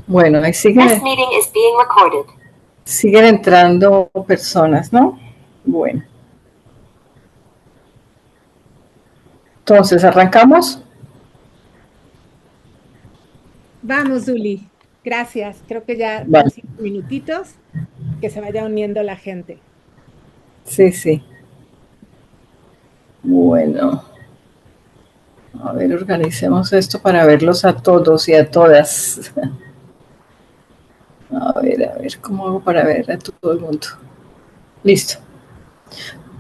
Bueno, ahí siguen entrando personas, ¿no? Bueno. Entonces, ¿arrancamos? Vamos, Zuli. Gracias. Creo que ya vale. 5 minutitos, que se vaya uniendo la gente. Sí, sí. Bueno. A ver, organicemos esto para verlos a todos y a todas. A ver, ¿cómo hago para ver a todo el mundo? Listo.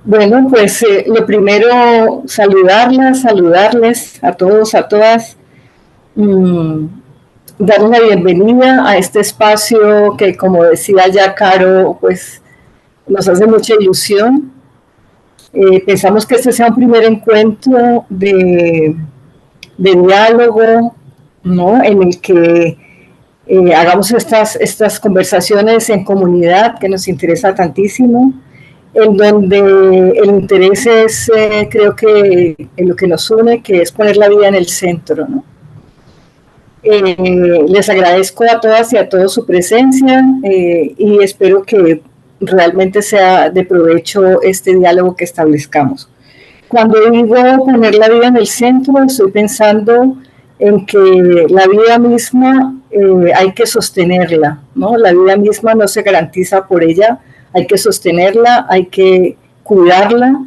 Bueno, pues lo primero, saludarles a todos, a todas. Darles la bienvenida a este espacio que, como decía ya Caro, pues nos hace mucha ilusión. Pensamos que este sea un primer encuentro de diálogo, ¿no? En el que hagamos estas conversaciones en comunidad que nos interesa tantísimo, en donde el interés es, creo que en lo que nos une, que es poner la vida en el centro, ¿no? Les agradezco a todas y a todos su presencia y espero que realmente sea de provecho este diálogo que establezcamos. Cuando digo poner la vida en el centro, estoy pensando en que la vida misma hay que sostenerla, ¿no? La vida misma no se garantiza por ella, hay que sostenerla, hay que cuidarla.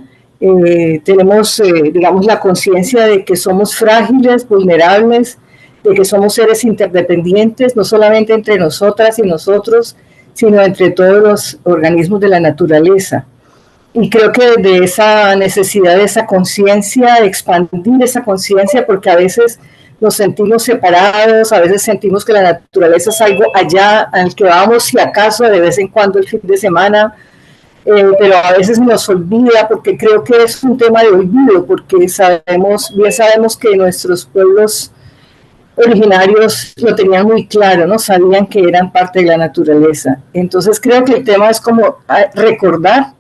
Tenemos, digamos, la conciencia de que somos frágiles, vulnerables, de que somos seres interdependientes, no solamente entre nosotras y nosotros, sino entre todos los organismos de la naturaleza. Y creo que de esa necesidad, de esa conciencia, de expandir esa conciencia, porque a veces nos sentimos separados, a veces sentimos que la naturaleza es algo allá al que vamos si acaso de vez en cuando el fin de semana, pero a veces nos olvida, porque creo que es un tema de olvido, porque bien sabemos que nuestros pueblos originarios lo tenían muy claro, ¿no? Sabían que eran parte de la naturaleza. Entonces creo que el tema es como recordar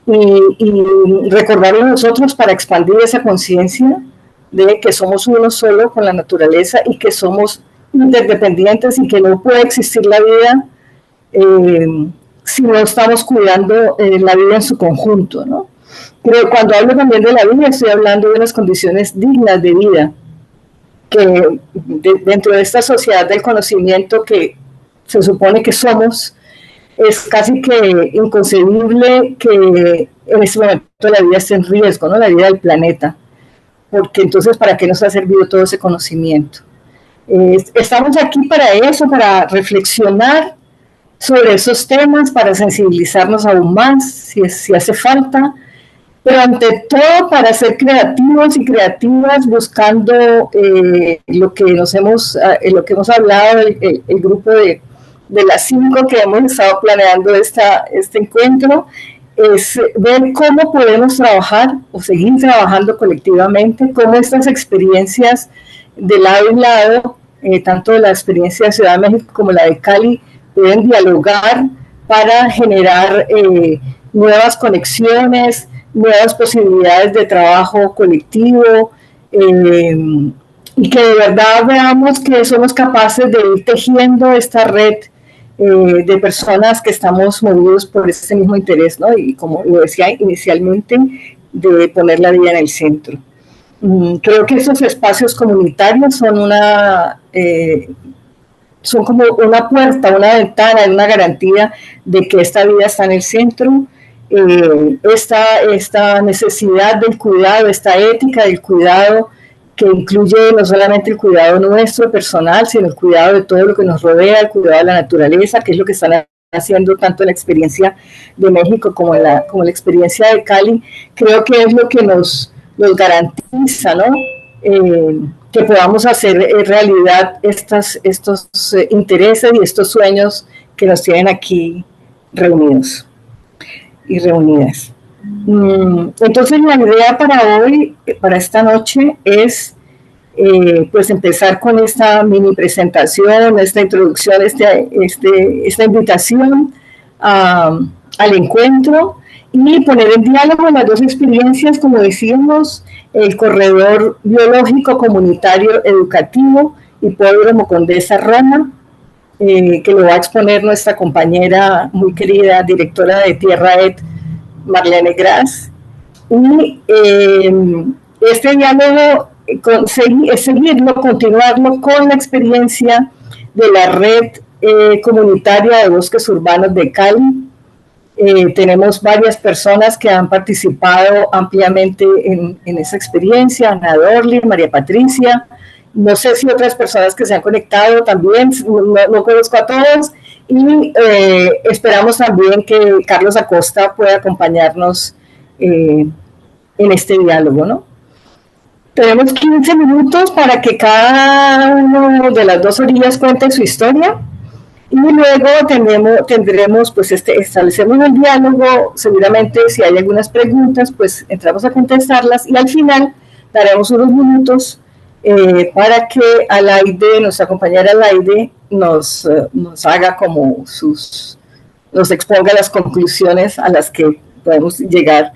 y recordarlo nosotros para expandir esa conciencia de que somos uno solo con la naturaleza y que somos interdependientes y que no puede existir la vida si no estamos cuidando la vida en su conjunto, ¿no? Pero cuando hablo también de la vida, estoy hablando de unas condiciones dignas de vida, que dentro de esta sociedad del conocimiento que se supone que somos, es casi que inconcebible que en este momento la vida esté en riesgo, ¿no? La vida del planeta, porque entonces ¿para qué nos ha servido todo ese conocimiento? Estamos aquí para eso, para reflexionar sobre esos temas, para sensibilizarnos aún más, si hace falta, pero ante todo para ser creativos y creativas, buscando lo que hemos hablado, el grupo de las 5 que hemos estado planeando este encuentro, es ver cómo podemos trabajar o seguir trabajando colectivamente, cómo estas experiencias de lado y lado, tanto la experiencia de Ciudad de México como la de Cali, pueden dialogar para generar nuevas conexiones, nuevas posibilidades de trabajo colectivo, y que de verdad veamos que somos capaces de ir tejiendo esta red de personas que estamos movidos por este mismo interés, ¿no? Y como lo decía inicialmente, de poner la vida en el centro. Creo que esos espacios comunitarios son como una puerta, una ventana, una garantía de que esta vida está en el centro. Esta necesidad del cuidado, esta ética del cuidado, que incluye no solamente el cuidado nuestro personal, sino el cuidado de todo lo que nos rodea, el cuidado de la naturaleza, que es lo que están haciendo tanto en la experiencia de México como la experiencia de Cali. Creo que es lo que nos garantiza, ¿no? Que podamos hacer realidad estos intereses y estos sueños que nos tienen aquí reunidos y reunidas. Entonces la idea para hoy, para esta noche, es pues empezar con esta mini presentación, esta introducción, esta invitación al encuentro y poner en diálogo las dos experiencias, como decíamos, el corredor biológico comunitario educativo Hipódromo Condesa Roma, que lo va a exponer nuestra compañera muy querida, directora de Tierra Ed, Marlene Gras. Y este diálogo es seguirlo, continuarlo con la experiencia de la red comunitaria de bosques urbanos de Cali. Tenemos varias personas que han participado ampliamente en esa experiencia, Ana Dorli, María Patricia, no sé si otras personas que se han conectado también, no conozco a todos, y esperamos también que Carlos Acosta pueda acompañarnos en este diálogo, ¿no? Tenemos 15 minutos para que cada uno de las dos orillas cuente su historia y luego tendremos, pues establecemos el diálogo, seguramente si hay algunas preguntas, pues entramos a contestarlas y al final daremos unos minutos para que Alaide, nuestra compañera Alaide, nos haga como nos exponga las conclusiones a las que podemos llegar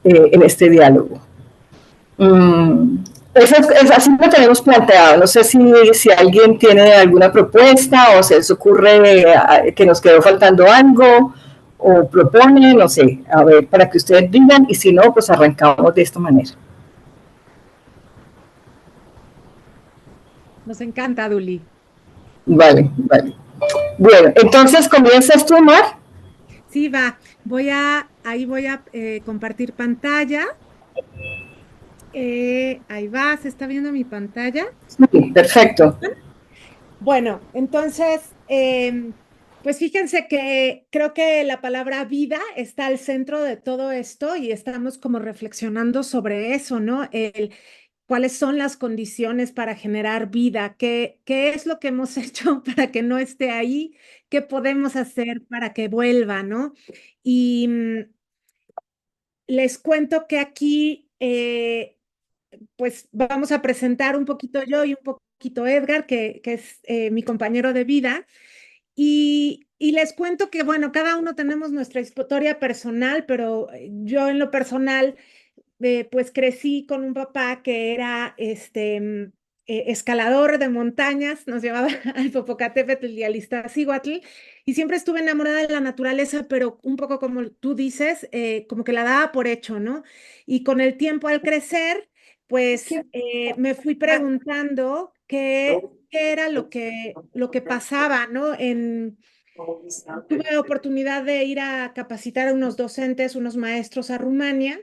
en este diálogo. Así lo tenemos planteado. No sé si alguien tiene alguna propuesta o se les ocurre que nos quedó faltando algo o propone, no sé, a ver, para que ustedes digan y si no, pues arrancamos de esta manera. Nos encanta, Duli. Vale. Bueno, entonces, ¿comienzas tú, Mar? Sí, va. Ahí voy a compartir pantalla. Ahí va, ¿se está viendo mi pantalla? Sí, perfecto. Bueno, entonces, pues fíjense que creo que la palabra vida está al centro de todo esto y estamos como reflexionando sobre eso, ¿no? Cuáles son las condiciones para generar vida, qué es lo que hemos hecho para que no esté ahí, qué podemos hacer para que vuelva, ¿no? Y les cuento que aquí, pues vamos a presentar un poquito yo y un poquito Edgar, que es mi compañero de vida. Y les cuento que, bueno, cada uno tenemos nuestra historia personal, pero yo en lo personal, pues crecí con un papá que era escalador de montañas, nos llevaba al Popocatépetl y al Iztaccíhuatl, y siempre estuve enamorada de la naturaleza, pero un poco como tú dices, como que la daba por hecho, ¿no? Y con el tiempo al crecer, pues me fui preguntando qué era lo que pasaba, ¿no? Tuve oportunidad de ir a capacitar a unos docentes, unos maestros a Rumania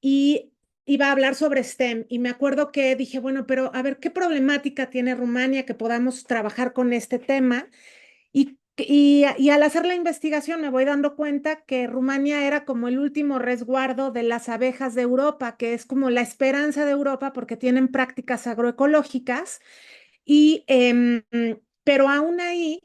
y iba a hablar sobre STEM. Y me acuerdo que dije, bueno, pero a ver, ¿qué problemática tiene Rumania que podamos trabajar con este tema? Y al hacer la investigación me voy dando cuenta que Rumania era como el último resguardo de las abejas de Europa, que es como la esperanza de Europa porque tienen prácticas agroecológicas y, pero aún ahí,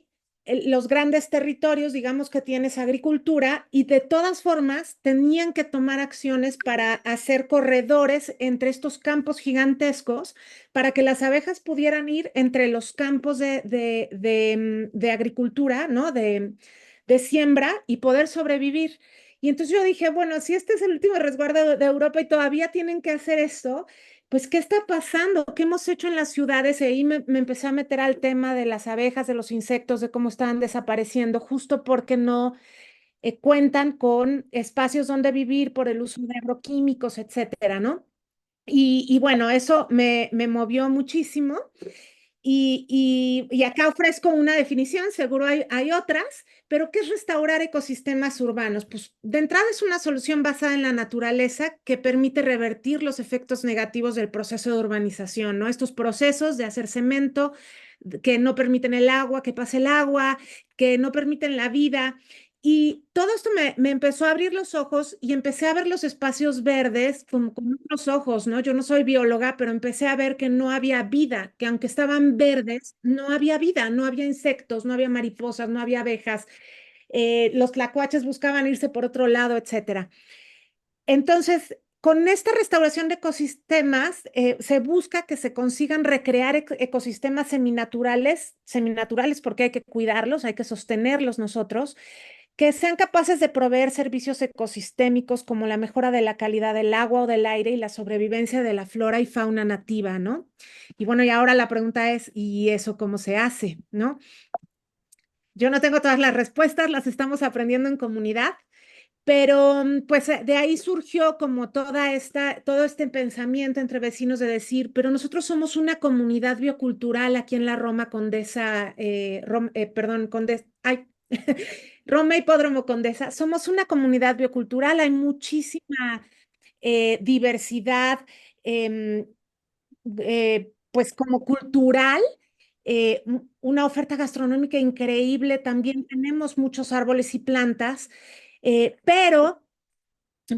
los grandes territorios, digamos que tienes agricultura y de todas formas tenían que tomar acciones para hacer corredores entre estos campos gigantescos para que las abejas pudieran ir entre los campos de agricultura, ¿no? De siembra y poder sobrevivir. Y entonces yo dije, bueno, si este es el último resguardo de Europa y todavía tienen que hacer esto, pues, ¿qué está pasando? ¿Qué hemos hecho en las ciudades? Y ahí me empecé a meter al tema de las abejas, de los insectos, de cómo estaban desapareciendo, justo porque no cuentan con espacios donde vivir por el uso de agroquímicos, etcétera, ¿no? Y bueno, eso me movió muchísimo. Y acá ofrezco una definición, seguro hay otras, pero ¿qué es restaurar ecosistemas urbanos? Pues de entrada es una solución basada en la naturaleza que permite revertir los efectos negativos del proceso de urbanización, ¿no? Estos procesos de hacer cemento que no permiten el agua, que pase el agua, que no permiten la vida. Y todo esto me empezó a abrir los ojos y empecé a ver los espacios verdes como con otros ojos, ¿no? Yo no soy bióloga, pero empecé a ver que no había vida, que aunque estaban verdes, no había vida, no había insectos, no había mariposas, no había abejas, los tlacuaches buscaban irse por otro lado, etcétera. Entonces, con esta restauración de ecosistemas, se busca que se consigan recrear ecosistemas seminaturales porque hay que cuidarlos, hay que sostenerlos nosotros, que sean capaces de proveer servicios ecosistémicos como la mejora de la calidad del agua o del aire y la sobrevivencia de la flora y fauna nativa, ¿no? Y bueno, y ahora la pregunta es, ¿y eso cómo se hace, no? Yo no tengo todas las respuestas, las estamos aprendiendo en comunidad. Pero pues de ahí surgió como todo este pensamiento entre vecinos de decir, pero nosotros somos una comunidad biocultural aquí en la Roma Condesa, perdón, Condesa, ay, Roma Hipódromo Condesa, somos una comunidad biocultural, hay muchísima diversidad, em, pues como cultural, una oferta gastronómica increíble, también tenemos muchos árboles y plantas, pero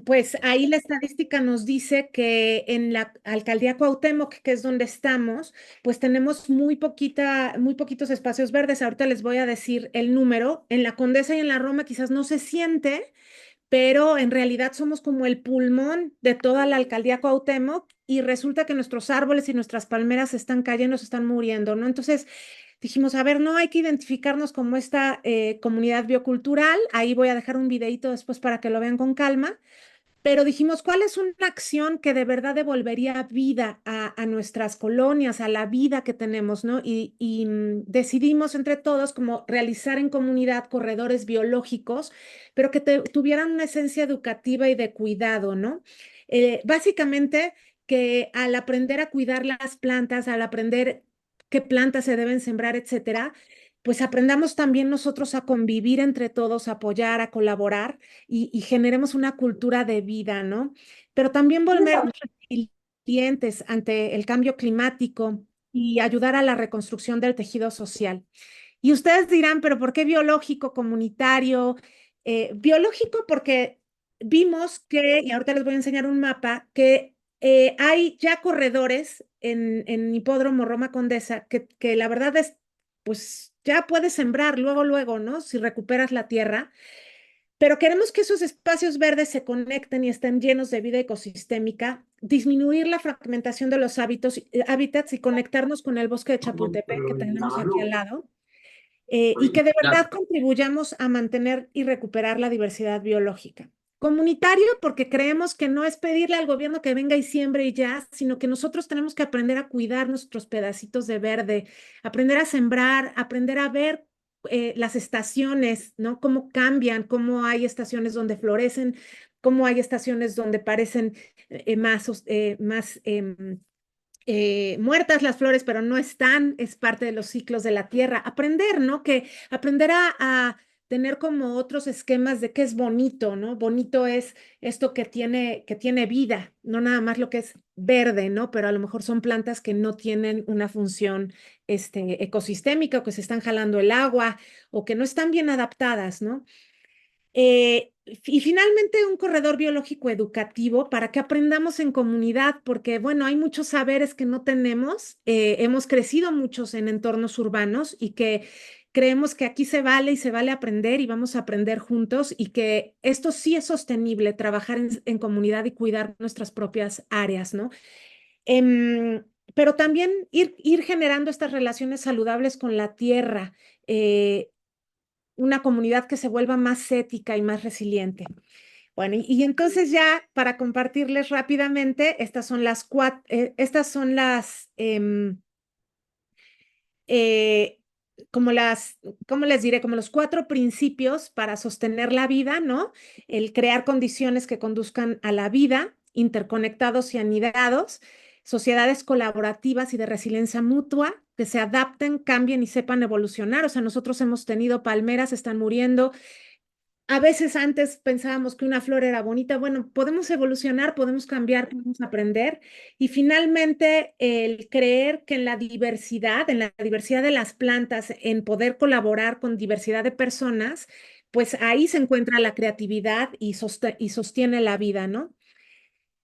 pues ahí la estadística nos dice que en la alcaldía Cuauhtémoc, que es donde estamos, pues tenemos muy poquitos espacios verdes. Ahorita les voy a decir el número. En la Condesa y en la Roma quizás no se siente, pero en realidad somos como el pulmón de toda la alcaldía Cuauhtémoc y resulta que nuestros árboles y nuestras palmeras se están cayendo, se están muriendo, ¿no? Entonces dijimos, a ver, no hay que identificarnos como esta comunidad biocultural. Ahí voy a dejar un videito después para que lo vean con calma, pero dijimos, ¿cuál es una acción que de verdad devolvería vida a nuestras colonias, a la vida que tenemos, ¿no? Decidimos entre todos como realizar en comunidad corredores biológicos, pero que tuvieran una esencia educativa y de cuidado, ¿no? Básicamente que al aprender a cuidar las plantas, al aprender qué plantas se deben sembrar, etcétera, pues aprendamos también nosotros a convivir entre todos, a apoyar, a colaborar y generemos una cultura de vida, ¿no? Pero también volvernos resilientes ante el cambio climático y ayudar a la reconstrucción del tejido social. Y ustedes dirán, pero ¿por qué biológico, comunitario? Biológico porque vimos que, y ahorita les voy a enseñar un mapa, que hay ya corredores en Hipódromo Roma Condesa que la verdad es, pues ya puedes sembrar luego, luego, ¿no? Si recuperas la tierra, pero queremos que esos espacios verdes se conecten y estén llenos de vida ecosistémica, disminuir la fragmentación de los hábitats y conectarnos con el bosque de Chapultepec que tenemos aquí al lado, y que de verdad contribuyamos a mantener y recuperar la diversidad biológica. Comunitario, porque creemos que no es pedirle al gobierno que venga y siembre y ya, sino que nosotros tenemos que aprender a cuidar nuestros pedacitos de verde, aprender a sembrar, aprender a ver las estaciones, ¿no? Cómo cambian, cómo hay estaciones donde florecen, cómo hay estaciones donde parecen más muertas las flores, pero no están, es parte de los ciclos de la tierra. Aprender, ¿no? Que aprender a tener como otros esquemas de qué es bonito, ¿no? Bonito es esto que tiene vida, no nada más lo que es verde, ¿no? Pero a lo mejor son plantas que no tienen una función ecosistémica o que se están jalando el agua o que no están bien adaptadas, ¿no? Y finalmente un corredor biológico educativo para que aprendamos en comunidad, porque bueno, hay muchos saberes que no tenemos, hemos crecido muchos en entornos urbanos y que creemos que aquí se vale y se vale aprender y vamos a aprender juntos y que esto sí es sostenible, trabajar en comunidad y cuidar nuestras propias áreas, ¿no? Em, pero también ir generando estas relaciones saludables con la tierra. Una comunidad que se vuelva más ética y más resiliente. Bueno, y entonces ya para compartirles rápidamente, estas son eh, como ¿cómo les diré? Como los 4 principios para sostener la vida, ¿no? El crear condiciones que conduzcan a la vida, interconectados y anidados, sociedades colaborativas y de resiliencia mutua, que se adapten, cambien y sepan evolucionar. O sea, nosotros hemos tenido palmeras, están muriendo, a veces antes pensábamos que una flor era bonita. Bueno, podemos evolucionar, podemos cambiar, podemos aprender. Y finalmente, el creer que en la diversidad de las plantas, en poder colaborar con diversidad de personas, pues ahí se encuentra la creatividad y sostiene la vida, ¿no?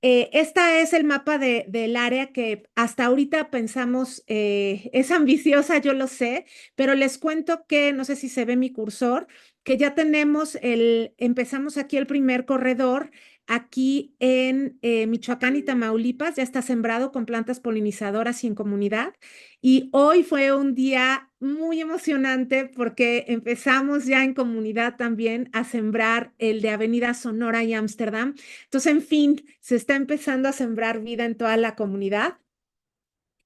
Esta es el mapa del área que hasta ahorita pensamos es ambiciosa, yo lo sé, pero les cuento que, no sé si se ve mi cursor, que ya empezamos aquí el primer corredor, aquí en Michoacán y Tamaulipas, ya está sembrado con plantas polinizadoras y en comunidad. Y hoy fue un día muy emocionante porque empezamos ya en comunidad también a sembrar el de Avenida Sonora y Ámsterdam. Entonces, en fin, se está empezando a sembrar vida en toda la comunidad.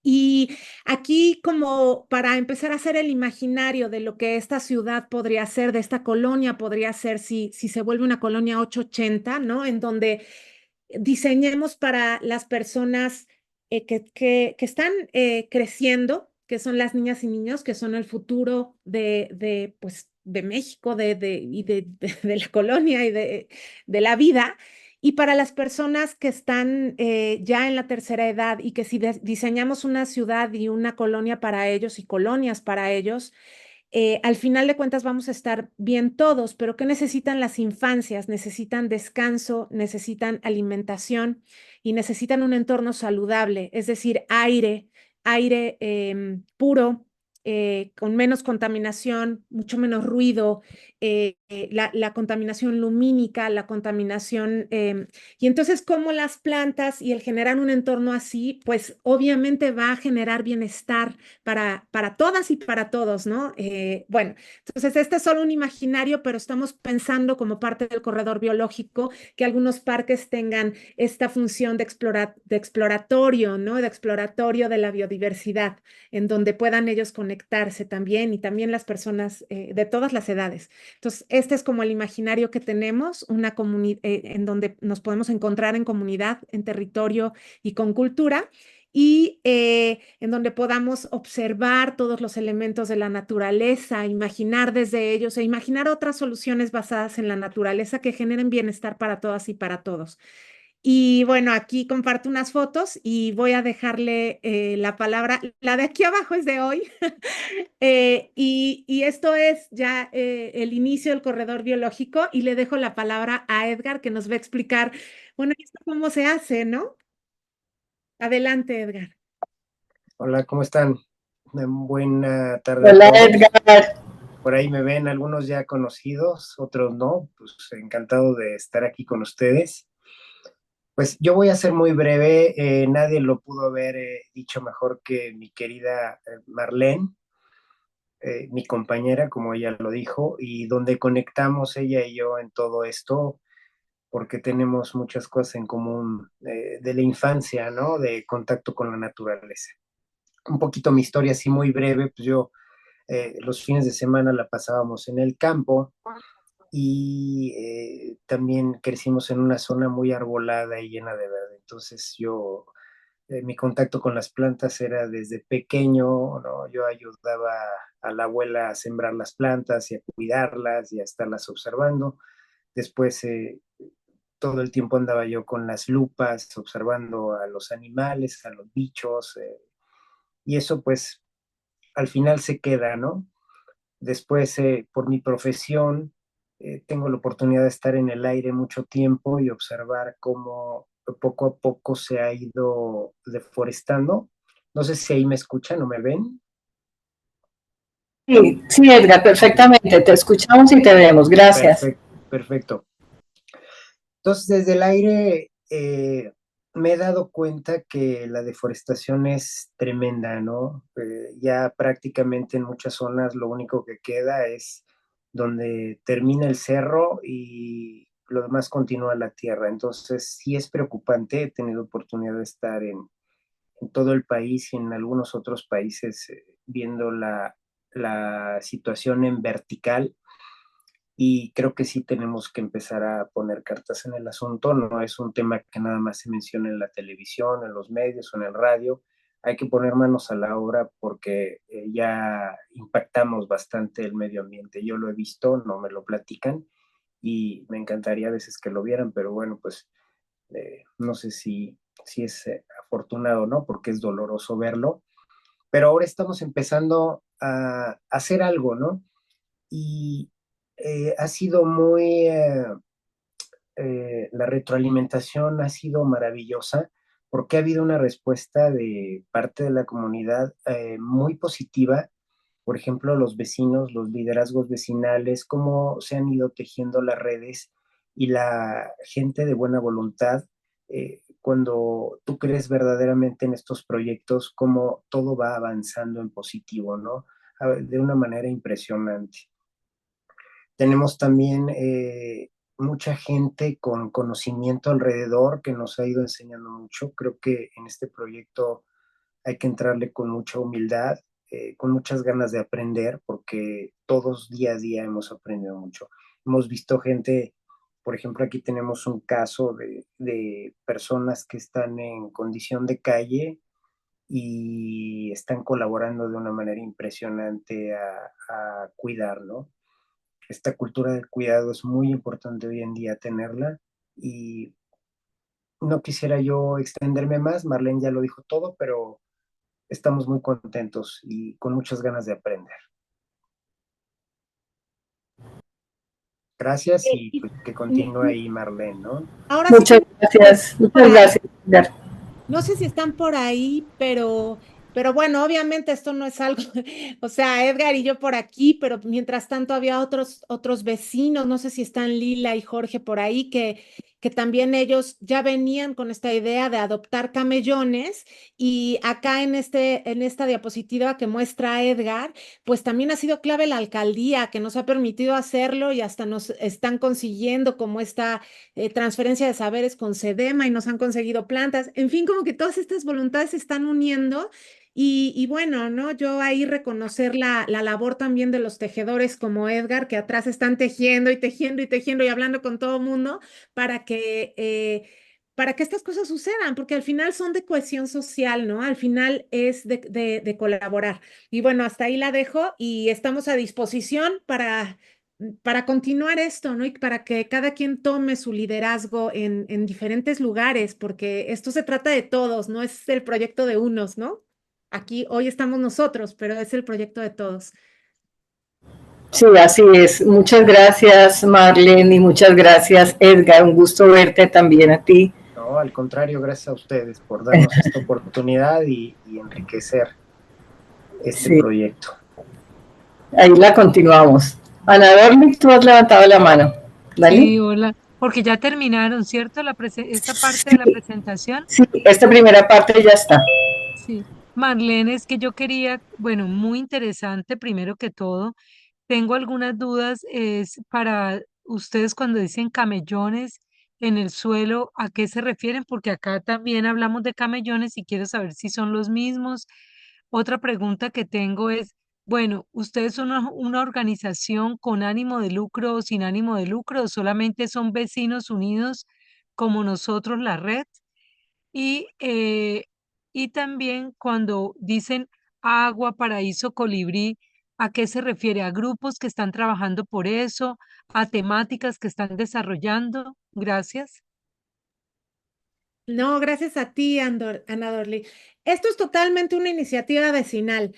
Y aquí como para empezar a hacer el imaginario de lo que esta ciudad podría ser, de esta colonia podría ser si se vuelve una colonia 880, ¿no? En donde diseñemos para las personas que están creciendo, que son las niñas y niños, que son el futuro pues, de México de la colonia y de la vida. Y para las personas que están ya en la tercera edad y que si diseñamos una ciudad y una colonia para ellos y colonias para ellos, al final de cuentas vamos a estar bien todos, pero ¿qué necesitan las infancias? Necesitan descanso, necesitan alimentación y necesitan un entorno saludable, es decir, aire puro, con menos contaminación, mucho menos ruido, la contaminación lumínica, la contaminación. Y entonces, como las plantas y el generar un entorno así, pues obviamente va a generar bienestar para todas y para todos, ¿no? Bueno, entonces este es solo un imaginario, pero estamos pensando como parte del corredor biológico que algunos parques tengan esta función de exploratorio, ¿no? De exploratorio de la biodiversidad, en donde puedan ellos conectarse también y también las personas de todas las edades. Entonces, este es como el imaginario que tenemos, una comunidad en donde nos podemos encontrar en comunidad, en territorio y con cultura y en donde podamos observar todos los elementos de la naturaleza, imaginar desde ellos e imaginar otras soluciones basadas en la naturaleza que generen bienestar para todas y para todos. Y bueno, aquí comparto unas fotos y voy a dejarle la palabra. La de aquí abajo es de hoy. Y esto es ya el inicio del corredor biológico y le dejo la palabra a Edgar que nos va a explicar, bueno, esto cómo se hace, ¿no? Adelante, Edgar. Hola, ¿cómo están? Buena tarde a Hola todos. Edgar. Por ahí me ven algunos ya conocidos, otros no. Pues encantado de estar aquí con ustedes. Pues yo voy a ser muy breve. Nadie lo pudo haber dicho mejor que mi querida Marlene, mi compañera, como ella lo dijo, y donde conectamos ella y yo en todo esto, porque tenemos muchas cosas en común de la infancia, ¿no? De contacto con la naturaleza. Un poquito mi historia así muy breve, pues yo los fines de semana la pasábamos en el campo y también crecimos en una zona muy arbolada y llena de verde. Entonces mi contacto con las plantas era desde pequeño, ¿no? Yo ayudaba a la abuela a sembrar las plantas y a cuidarlas y a estarlas observando. Después todo el tiempo andaba yo con las lupas observando a los animales, a los bichos, y eso pues al final se queda, ¿no? Después, por mi profesión, tengo la oportunidad de estar en el aire mucho tiempo y observar cómo poco a poco se ha ido deforestando. No sé si ahí me escuchan o me ven. Sí, sí, Edgar, perfectamente. Te escuchamos y te vemos. Gracias. Perfecto, perfecto. Entonces, desde el aire me he dado cuenta que la deforestación es tremenda, ¿no? Ya prácticamente en muchas zonas lo único que queda es donde termina el cerro y lo demás continúa la tierra. Entonces, sí es preocupante. He tenido oportunidad de estar en todo el país y en algunos otros países viendo la situación en vertical y creo que sí tenemos que empezar a poner cartas en el asunto. No es un tema que nada más se menciona en la televisión, en los medios o en el radio. Hay que poner manos a la obra porque ya impactamos bastante el medio ambiente. Yo lo he visto, no me lo platican y me encantaría a veces que lo vieran, pero bueno, pues no sé si es afortunado o no, porque es doloroso verlo. Pero ahora estamos empezando a hacer algo, ¿no? Y ha sido la retroalimentación ha sido maravillosa porque ha habido una respuesta de parte de la comunidad muy positiva. Por ejemplo, los vecinos, los liderazgos vecinales, cómo se han ido tejiendo las redes y la gente de buena voluntad, cuando tú crees verdaderamente en estos proyectos, cómo todo va avanzando en positivo, ¿no? De una manera impresionante. Tenemos también mucha gente con conocimiento alrededor que nos ha ido enseñando mucho. Creo que en este proyecto hay que entrarle con mucha humildad, con muchas ganas de aprender, porque todos día a día hemos aprendido mucho. Hemos visto gente, por ejemplo, aquí tenemos un caso de personas que están en condición de calle y están colaborando de una manera impresionante a cuidar, ¿no? Esta cultura del cuidado es muy importante hoy en día tenerla y no quisiera yo extenderme más, Marlene ya lo dijo todo, pero estamos muy contentos y con muchas ganas de aprender. Gracias y pues, que continúe ahí Marlene, ¿no? Ahora sí Muchas que gracias, por muchas ahí. gracias, Edgar. No sé si están por ahí, pero bueno, obviamente esto no es algo, o sea, Edgar y yo por aquí, pero mientras tanto había otros vecinos, no sé si están Lila y Jorge por ahí, que también ellos ya venían con esta idea de adoptar camellones y acá en esta diapositiva que muestra Edgar, pues también ha sido clave la alcaldía que nos ha permitido hacerlo y hasta nos están consiguiendo como esta transferencia de saberes con Sedema y nos han conseguido plantas. En fin, como que todas estas voluntades se están uniendo y bueno, ¿no? Yo ahí reconocer la labor también de los tejedores como Edgar, que atrás están tejiendo y tejiendo y tejiendo y hablando con todo el mundo para para que estas cosas sucedan, porque al final son de cohesión social, ¿no? Al final es de colaborar. Y bueno, hasta ahí la dejo y estamos a disposición para continuar esto, ¿no? Y para que cada quien tome su liderazgo en diferentes lugares, porque esto se trata de todos, no es el proyecto de unos, ¿no? Aquí hoy estamos nosotros, pero es el proyecto de todos. Sí, así es. Muchas gracias, Marlene, y muchas gracias, Edgar. Un gusto verte también a ti. No, al contrario, gracias a ustedes por darnos esta oportunidad y enriquecer este Sí, proyecto. ahí la continuamos. Ana Dormi, tú has levantado la mano. Dale. Sí, hola, porque ya terminaron, ¿cierto? Esta parte de la presentación. Sí, esta primera parte ya está. Sí. Marlene, es que yo quería, bueno, muy interesante, primero que todo. Tengo algunas dudas, es para ustedes cuando dicen camellones en el suelo, ¿a qué se refieren? Porque acá también hablamos de camellones y quiero saber si son los mismos. Otra pregunta que tengo es, bueno, ¿ustedes son una organización con ánimo de lucro o sin ánimo de lucro o solamente son vecinos unidos como nosotros, la red? Y, eh, y también cuando dicen agua, paraíso, colibrí, ¿a qué se refiere? ¿A grupos que están trabajando por eso? ¿A temáticas que están desarrollando? Gracias. No, gracias a ti, Ana Dorley. Esto es totalmente una iniciativa vecinal.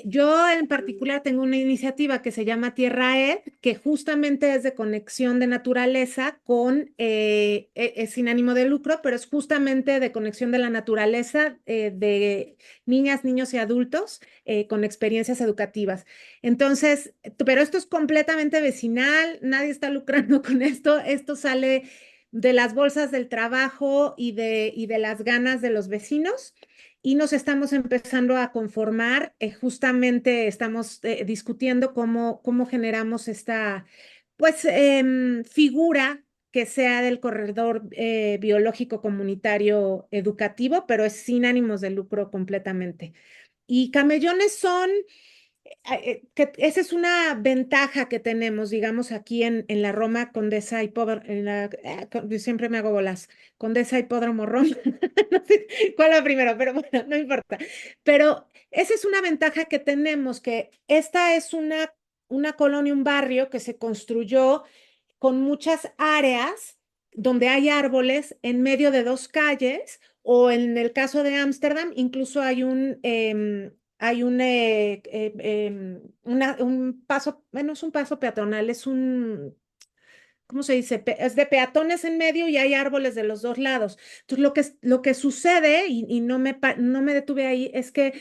Yo en particular tengo una iniciativa que se llama Tierra Ed, que justamente es de conexión de naturaleza con, es sin ánimo de lucro, pero es justamente de conexión de la naturaleza de niñas, niños y adultos con experiencias educativas. Entonces, pero esto es completamente vecinal, nadie está lucrando con esto, esto sale de las bolsas del trabajo y de las ganas de los vecinos y nos estamos empezando a conformar. Justamente estamos discutiendo cómo generamos esta, pues, figura que sea del corredor biológico comunitario educativo, pero es sin ánimos de lucro completamente. Y camellones son que esa es una ventaja que tenemos, digamos, aquí en la Roma Condesa Hipódromo, yo siempre me hago bolas, Condesa Hipódromo Roma, no sé cuál va primero, pero bueno, no importa. Pero esa es una ventaja que tenemos, que esta es una colonia, un barrio que se construyó con muchas áreas donde hay árboles en medio de dos calles, o en el caso de Ámsterdam, incluso hay un paso, bueno, es un paso peatonal, es un, ¿cómo se dice? Es de peatones en medio y hay árboles de los dos lados. Entonces, lo que sucede, y no me detuve ahí, es que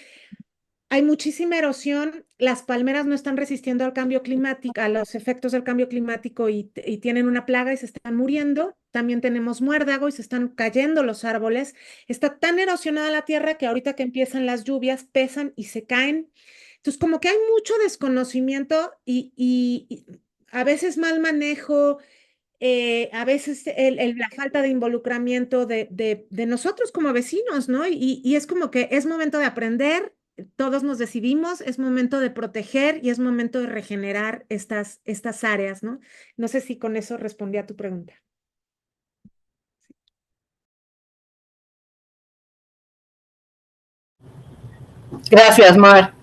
hay muchísima erosión, las palmeras no están resistiendo al cambio climático, a los efectos del cambio climático y tienen una plaga y se están muriendo. También tenemos muérdago y se están cayendo los árboles. Está tan erosionada la tierra que ahorita que empiezan las lluvias pesan y se caen. Entonces, como que hay mucho desconocimiento y a veces mal manejo, a veces la falta de involucramiento de nosotros como vecinos, ¿no? Y es como que es momento de aprender, todos nos decidimos, es momento de proteger y es momento de regenerar estas áreas, ¿no? No sé si con eso respondí a tu pregunta. Gracias, Mar.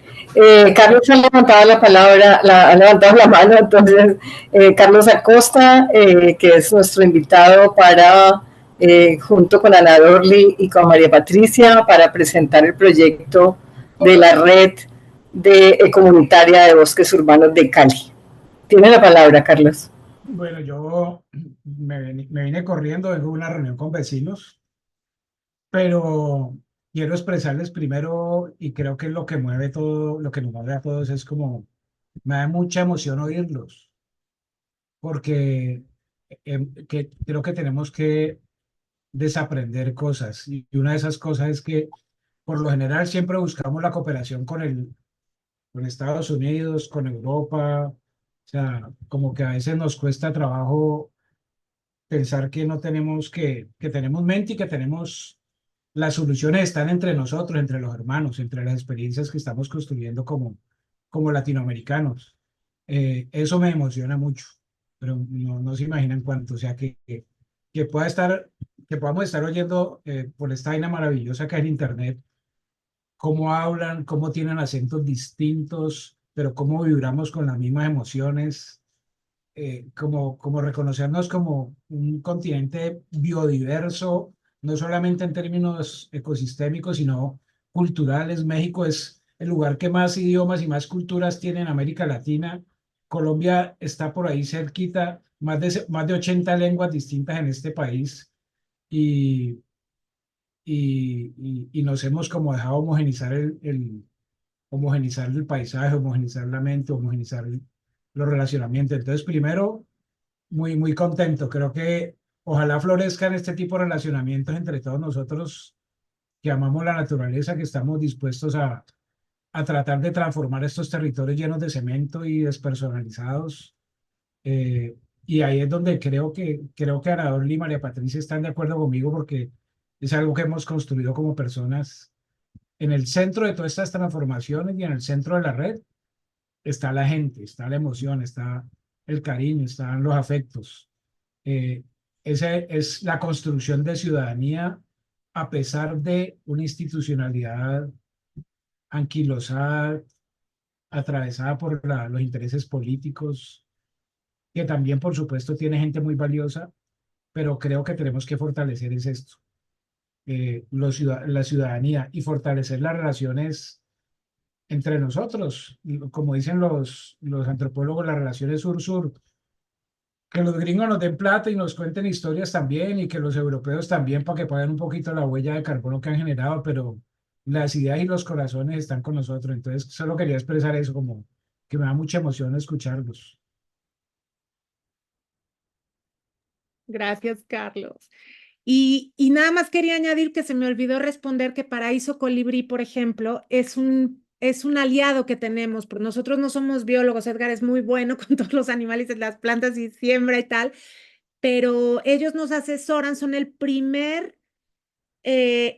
Carlos ha levantado la palabra, ha levantado la mano, entonces Carlos Acosta, que es nuestro invitado para, junto con Ana Dorli y con María Patricia, para presentar el proyecto de la red comunitaria de bosques urbanos de Cali. Tiene la palabra, Carlos. Bueno, yo me vine corriendo, vengo de una reunión con vecinos, pero quiero expresarles primero, y creo que es lo que mueve todo, lo que nos mueve a todos, es como, me da mucha emoción oírlos, porque creo que tenemos que desaprender cosas, y una de esas cosas es que por lo general siempre buscamos la cooperación con Estados Unidos, con Europa, o sea, como que a veces nos cuesta trabajo pensar que no tenemos que tenemos mente y que tenemos las soluciones están entre nosotros, entre los hermanos, entre las experiencias que estamos construyendo como latinoamericanos. Eso me emociona mucho, pero no se imaginan cuánto, o sea, que pueda estar, que podamos estar oyendo por esta vaina maravillosa que es en Internet, cómo hablan, cómo tienen acentos distintos, pero cómo vibramos con las mismas emociones, como reconocernos como un continente biodiverso, no solamente en términos ecosistémicos, sino culturales. México es el lugar que más idiomas y más culturas tiene en América Latina. Colombia está por ahí cerquita, más de 80 lenguas distintas en este país y, y nos hemos como dejado homogenizar el paisaje, homogenizar la mente, homogenizar los relacionamientos. Entonces, primero, muy contento. Creo que ojalá florezcan este tipo de relacionamientos entre todos nosotros que amamos la naturaleza, que estamos dispuestos a tratar de transformar estos territorios llenos de cemento y despersonalizados. Eh, y ahí es donde creo que Arador y María Patricia están de acuerdo conmigo porque es algo que hemos construido como personas. En el centro de todas estas transformaciones y en el centro de la red está la gente, está la emoción, está el cariño, están los afectos. Eh, Esa es la construcción de ciudadanía a pesar de una institucionalidad anquilosada, atravesada por los intereses políticos, que también, por supuesto, tiene gente muy valiosa, pero creo que tenemos que fortalecer es esto, la ciudadanía y fortalecer las relaciones entre nosotros. Como dicen los antropólogos, las relaciones sur-sur, que los gringos nos den plata y nos cuenten historias también y que los europeos también para que paguen un poquito la huella de carbono que han generado, pero las ideas y los corazones están con nosotros. Entonces, solo quería expresar eso, como que me da mucha emoción escucharlos. Gracias, Carlos. Y nada más quería añadir que se me olvidó responder que Paraíso Colibrí, por ejemplo, es un aliado que tenemos, porque nosotros no somos biólogos, Edgar es muy bueno con todos los animales, las plantas y siembra y tal, pero ellos nos asesoran, son el primer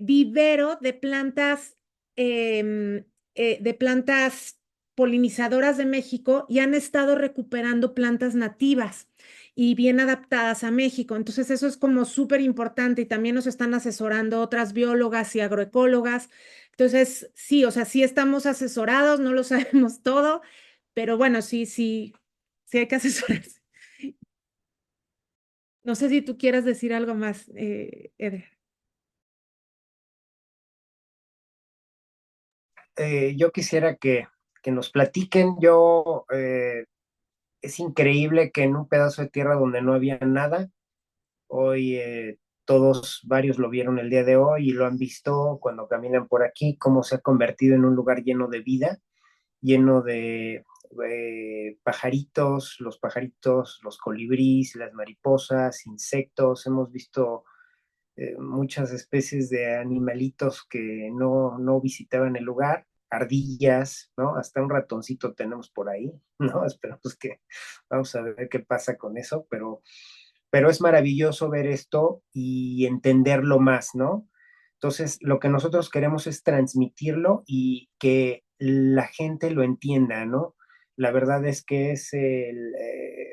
vivero de plantas polinizadoras de México y han estado recuperando plantas nativas y bien adaptadas a México. Entonces eso es como súper importante y también nos están asesorando otras biólogas y agroecólogas. Entonces, sí, o sea, sí estamos asesorados, no lo sabemos todo, pero bueno, sí hay que asesorarse. No sé si tú quieras decir algo más, Eder. Yo quisiera que nos platiquen. Es increíble que en un pedazo de tierra donde no había nada, hoy varios lo vieron el día de hoy y lo han visto cuando caminan por aquí, cómo se ha convertido en un lugar lleno de vida, lleno de pajaritos, los colibríes, las mariposas, insectos. Hemos visto muchas especies de animalitos que no visitaban el lugar, ardillas, ¿no? Hasta un ratoncito tenemos por ahí, ¿no? Esperamos que, vamos a ver qué pasa con eso, pero es maravilloso ver esto y entenderlo más, ¿no? Entonces, lo que nosotros queremos es transmitirlo y que la gente lo entienda, ¿no? La verdad es que es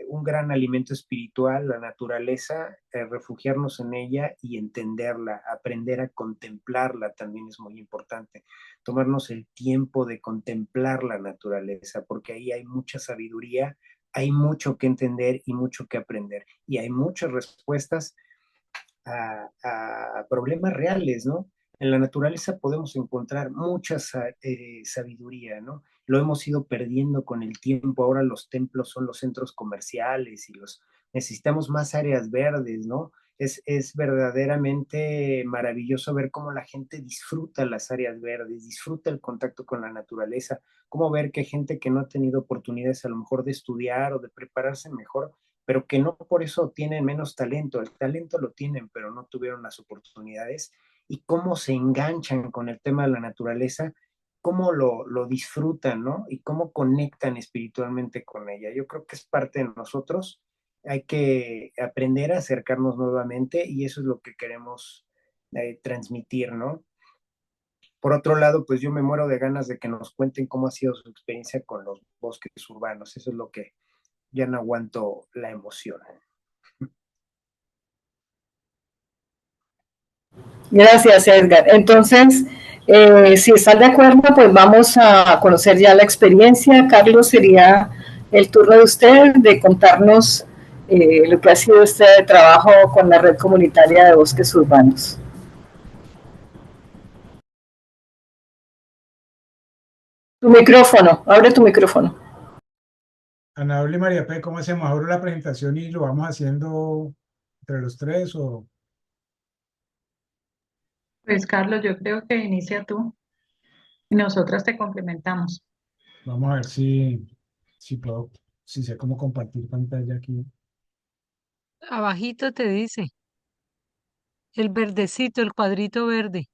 un gran alimento espiritual, la naturaleza, refugiarnos en ella y entenderla, aprender a contemplarla también es muy importante. Tomarnos el tiempo de contemplar la naturaleza, porque ahí hay mucha sabiduría, hay mucho que entender y mucho que aprender. Y hay muchas respuestas a problemas reales, ¿no? En la naturaleza podemos encontrar mucha sabiduría, ¿no? Lo hemos ido perdiendo con el tiempo. Ahora los templos son los centros comerciales y necesitamos más áreas verdes, ¿no? Es verdaderamente maravilloso ver cómo la gente disfruta las áreas verdes, disfruta el contacto con la naturaleza, cómo ver que gente que no ha tenido oportunidades a lo mejor de estudiar o de prepararse mejor, pero que no por eso tienen menos talento. El talento lo tienen, pero no tuvieron las oportunidades. Y cómo se enganchan con el tema de la naturaleza, cómo lo disfrutan, ¿no? Y cómo conectan espiritualmente con ella. Yo creo que es parte de nosotros. Hay que aprender a acercarnos nuevamente y eso es lo que queremos transmitir, ¿no? Por otro lado, pues yo me muero de ganas de que nos cuenten cómo ha sido su experiencia con los bosques urbanos. Eso es lo que ya no aguanto la emoción. Gracias, Edgar. Entonces, si están de acuerdo, pues vamos a conocer ya la experiencia. Carlos, sería el turno de usted de contarnos lo que ha sido este trabajo con la red comunitaria de bosques urbanos. Tu micrófono, abre tu micrófono. Ana Paula y María P., ¿cómo hacemos? Abro la presentación y lo vamos haciendo entre los tres o Pues Carlos, yo creo que inicia tú y nosotras te complementamos. vamos a ver si puedo, si sé cómo compartir pantalla aquí. Abajito te dice, el verdecito, el cuadrito verde,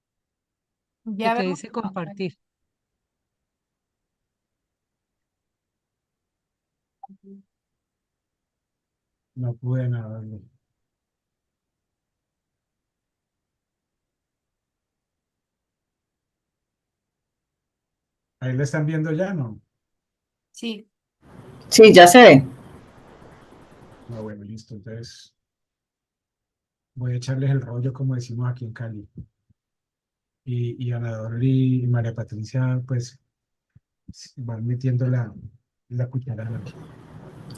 que Ya te vemos dice tu pantalla. compartir. No pude nada. Ahí la están viendo ya, ¿no? Sí. Sí, ya se ve. No, bueno, listo. Entonces voy a echarles el rollo, como decimos aquí en Cali. Y Ana Paula y María Patricia, pues, van metiendo la cucharada.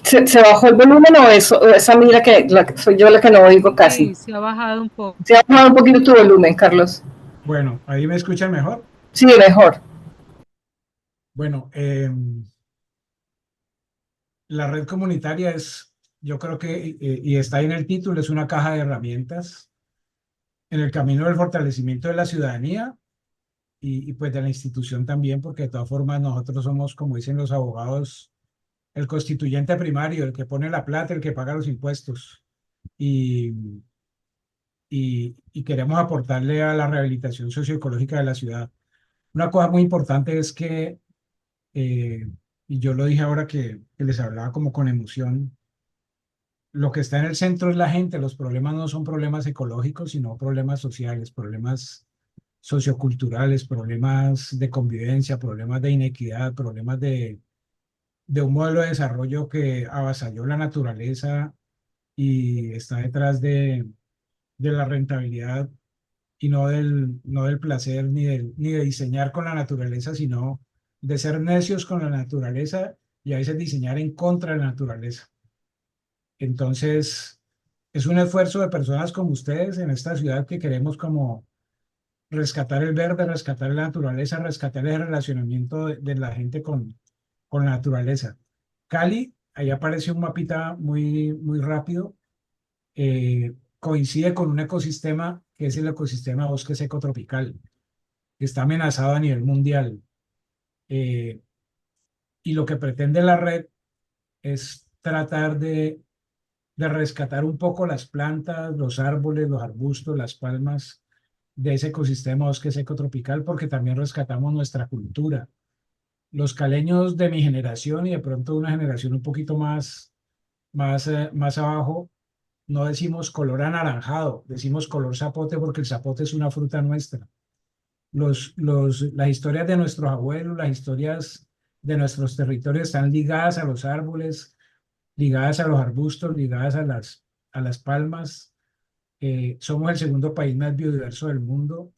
¿Se bajó el volumen o eso, o esa mira que soy yo la que no oigo casi? Sí, se ha bajado un poco. ¿Se ha bajado un poquito tu volumen, Carlos? Bueno, ¿ahí me escuchan mejor? Sí, mejor. Bueno, la red comunitaria es, yo creo que, y está ahí en el título, es una caja de herramientas en el camino del fortalecimiento de la ciudadanía y pues de la institución también, porque de todas formas nosotros somos, como dicen los abogados, el constituyente primario, el que pone la plata, el que paga los impuestos. Y, y queremos aportarle a la rehabilitación socioecológica de la ciudad. Una cosa muy importante es que, y yo lo dije ahora que les hablaba como con emoción, lo que está en el centro es la gente. Los problemas no son problemas ecológicos, sino problemas sociales, problemas socioculturales, problemas de convivencia, problemas de inequidad, problemas de un modelo de desarrollo que avasalló la naturaleza y está detrás de la rentabilidad y no del placer ni de diseñar con la naturaleza, sino de ser necios con la naturaleza y a veces diseñar en contra de la naturaleza. Entonces, es un esfuerzo de personas como ustedes en esta ciudad que queremos como rescatar el verde, rescatar la naturaleza, rescatar el relacionamiento de la gente con la naturaleza. Cali, ahí aparece un mapita muy rápido, coincide con un ecosistema que es el ecosistema bosque seco tropical, que está amenazado a nivel mundial. Eh, y lo que pretende la red es tratar de rescatar un poco las plantas, los árboles, los arbustos, las palmas de ese ecosistema bosque seco tropical, porque también rescatamos nuestra cultura. Los caleños de mi generación y de pronto una generación un poquito más abajo, no decimos color anaranjado, decimos color zapote porque el zapote es una fruta nuestra. Las historias de nuestros abuelos, las historias de nuestros territorios están ligadas a los árboles, ligadas a los arbustos, ligadas a las palmas. Somos el segundo país más biodiverso del mundo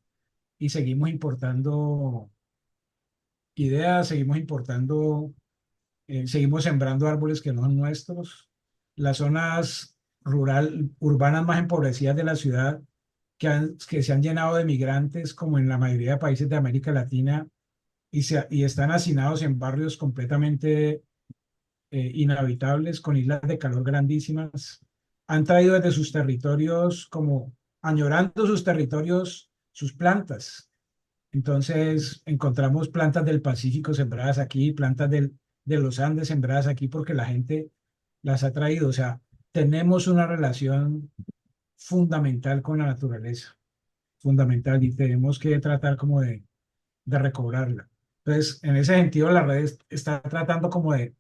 y seguimos importando ideas, seguimos sembrando árboles que no son nuestros. Las zonas urbanas más empobrecidas de la ciudad, que se han llenado de migrantes, como en la mayoría de países de América Latina, y están hacinados en barrios completamente inhabitables, con islas de calor grandísimas, han traído desde sus territorios, como añorando sus territorios, sus plantas. Entonces encontramos plantas del Pacífico sembradas aquí, plantas de los Andes sembradas aquí porque la gente las ha traído. O sea, tenemos una relación fundamental con la naturaleza, fundamental, y tenemos que tratar como de recobrarla. Entonces, en ese sentido, la red está tratando como de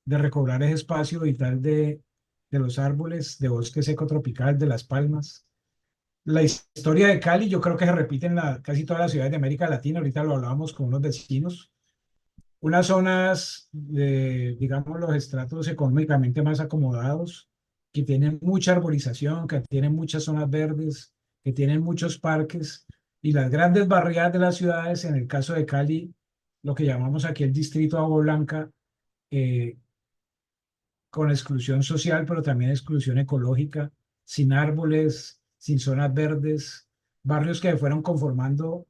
recobrar ese espacio vital de los árboles, de bosque seco tropical, de las palmas. La historia de Cali yo creo que se repite en casi todas las ciudades de América Latina. Ahorita lo hablábamos con unos vecinos. Unas zonas de, digamos, los estratos económicamente más acomodados, que tienen mucha arborización, que tienen muchas zonas verdes, que tienen muchos parques, y las grandes barriadas de las ciudades, en el caso de Cali, lo que llamamos aquí el distrito Agua Blanca, eh, con exclusión social, pero también exclusión ecológica, sin árboles, sin zonas verdes, barrios que se fueron conformando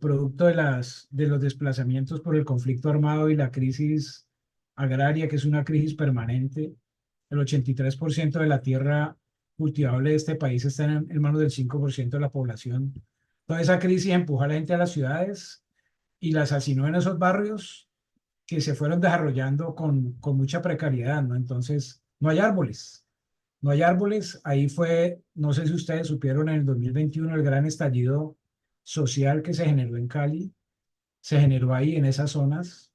producto de los desplazamientos por el conflicto armado y la crisis agraria, que es una crisis permanente. El 83% de la tierra cultivable de este país está en manos del 5% de la población. Toda esa crisis empuja a la gente a las ciudades y las hacinó en esos barrios que se fueron desarrollando con mucha precariedad, ¿no? Entonces, no hay árboles. No hay árboles. Ahí fue, no sé si ustedes supieron, en el 2021 el gran estallido social que se generó en Cali. Se generó ahí en esas zonas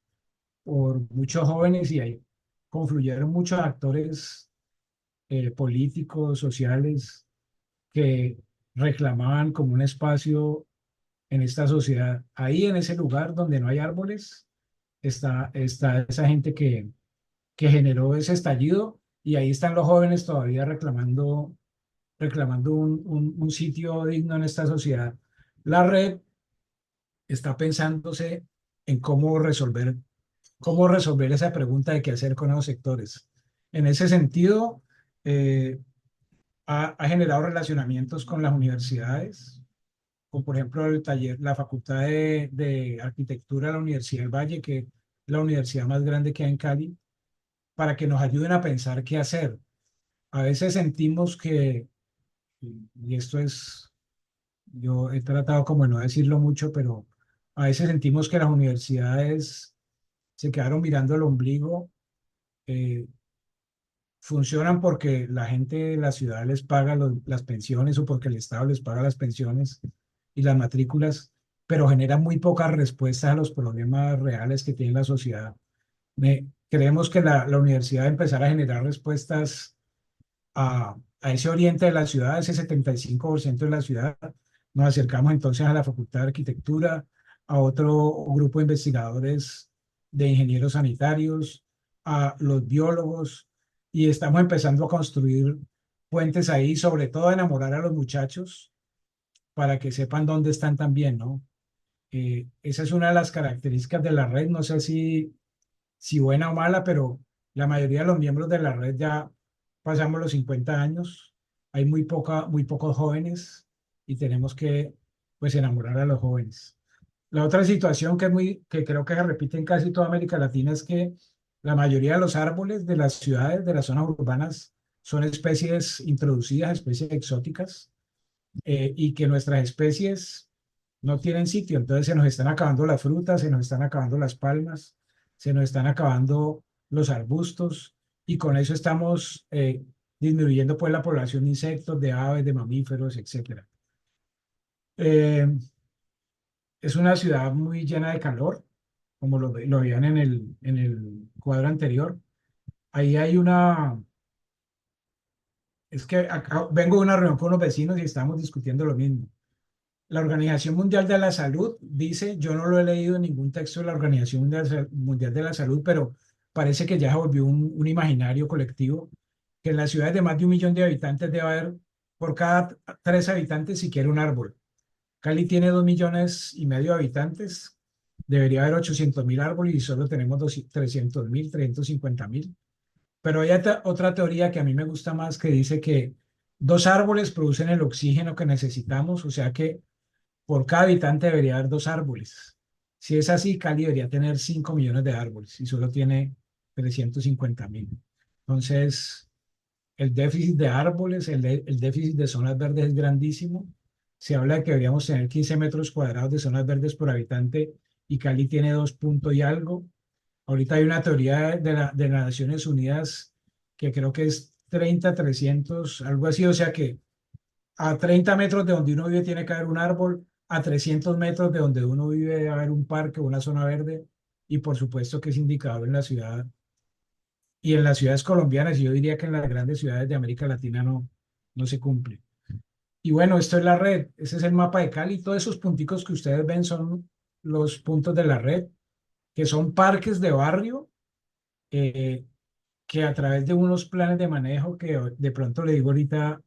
por muchos jóvenes, y ahí confluyeron muchos actores políticos, sociales, que reclamaban como un espacio en esta sociedad. Ahí en ese lugar donde no hay árboles está esa gente que generó ese estallido, y ahí están los jóvenes todavía reclamando un sitio digno en esta sociedad. La red está pensándose en cómo resolver esa pregunta de qué hacer con esos sectores. En ese sentido, ha generado relacionamientos con las universidades, como por ejemplo el taller, la Facultad de Arquitectura de la Universidad del Valle, que es la universidad más grande que hay en Cali, para que nos ayuden a pensar qué hacer. A veces sentimos que, y esto es, yo he tratado como de no decirlo mucho, pero a veces sentimos que las universidades se quedaron mirando el ombligo, eh, funcionan porque la gente de la ciudad les paga las pensiones, o porque el Estado les paga las pensiones y las matrículas, pero generan muy pocas respuestas a los problemas reales que tiene la sociedad. Creemos que la universidad debe empezar a generar respuestas a ese oriente de la ciudad, ese 75% de la ciudad. Nos acercamos entonces a la Facultad de Arquitectura, a otro grupo de investigadores, de ingenieros sanitarios, a los biólogos, y estamos empezando a construir puentes ahí, sobre todo a enamorar a los muchachos para que sepan dónde están también, ¿no? Esa es una de las características de la red. No sé si buena o mala, pero la mayoría de los miembros de la red ya pasamos los 50 años. Hay muy pocos jóvenes, y tenemos que, pues, enamorar a los jóvenes. La otra situación que creo que se repite en casi toda América Latina, es que la mayoría de los árboles de las ciudades, de las zonas urbanas, son especies introducidas, especies exóticas, y que nuestras especies no tienen sitio. Entonces se nos están acabando las frutas, se nos están acabando las palmas, se nos están acabando los arbustos, y con eso estamos disminuyendo pues la población de insectos, de aves, de mamíferos, etcétera. Eh, es una ciudad muy llena de calor, como lo veían en el cuadro anterior. Ahí hay Es que vengo de una reunión con los vecinos y estamos discutiendo lo mismo. La Organización Mundial de la Salud dice, yo no lo he leído en ningún texto de la Organización Mundial de la Salud, pero parece que ya se volvió un imaginario colectivo, que en las ciudades de más de 1 millón de habitantes debe haber por cada 3 habitantes siquiera un árbol. Cali tiene 2,5 millones de habitantes, debería haber 800.000 árboles y solo tenemos 300.000, 350.000. Pero hay otra teoría que a mí me gusta más que dice que 2 árboles producen el oxígeno que necesitamos, o sea que por cada habitante debería haber 2 árboles. Si es así, Cali debería tener 5 millones de árboles y solo tiene 350.000. Entonces, el déficit de árboles, el déficit de zonas verdes es grandísimo. Se habla de que deberíamos tener 15 metros cuadrados de zonas verdes por habitante y Cali tiene 2 puntos y algo. Ahorita hay una teoría de las Naciones Unidas que creo que es 30, 300, algo así. O sea que a 30 metros de donde uno vive tiene que haber un árbol, a 300 metros de donde uno vive debe haber un parque o una zona verde. Y por supuesto que es indicador en la ciudad y en las ciudades colombianas. Y yo diría que en las grandes ciudades de América Latina no se cumple. Y bueno, esto es la red. Ese es el mapa de Cali. Todos esos punticos que ustedes ven son los puntos de la red, que son parques de barrio eh, que a través de unos planes de manejo que de pronto le digo ahorita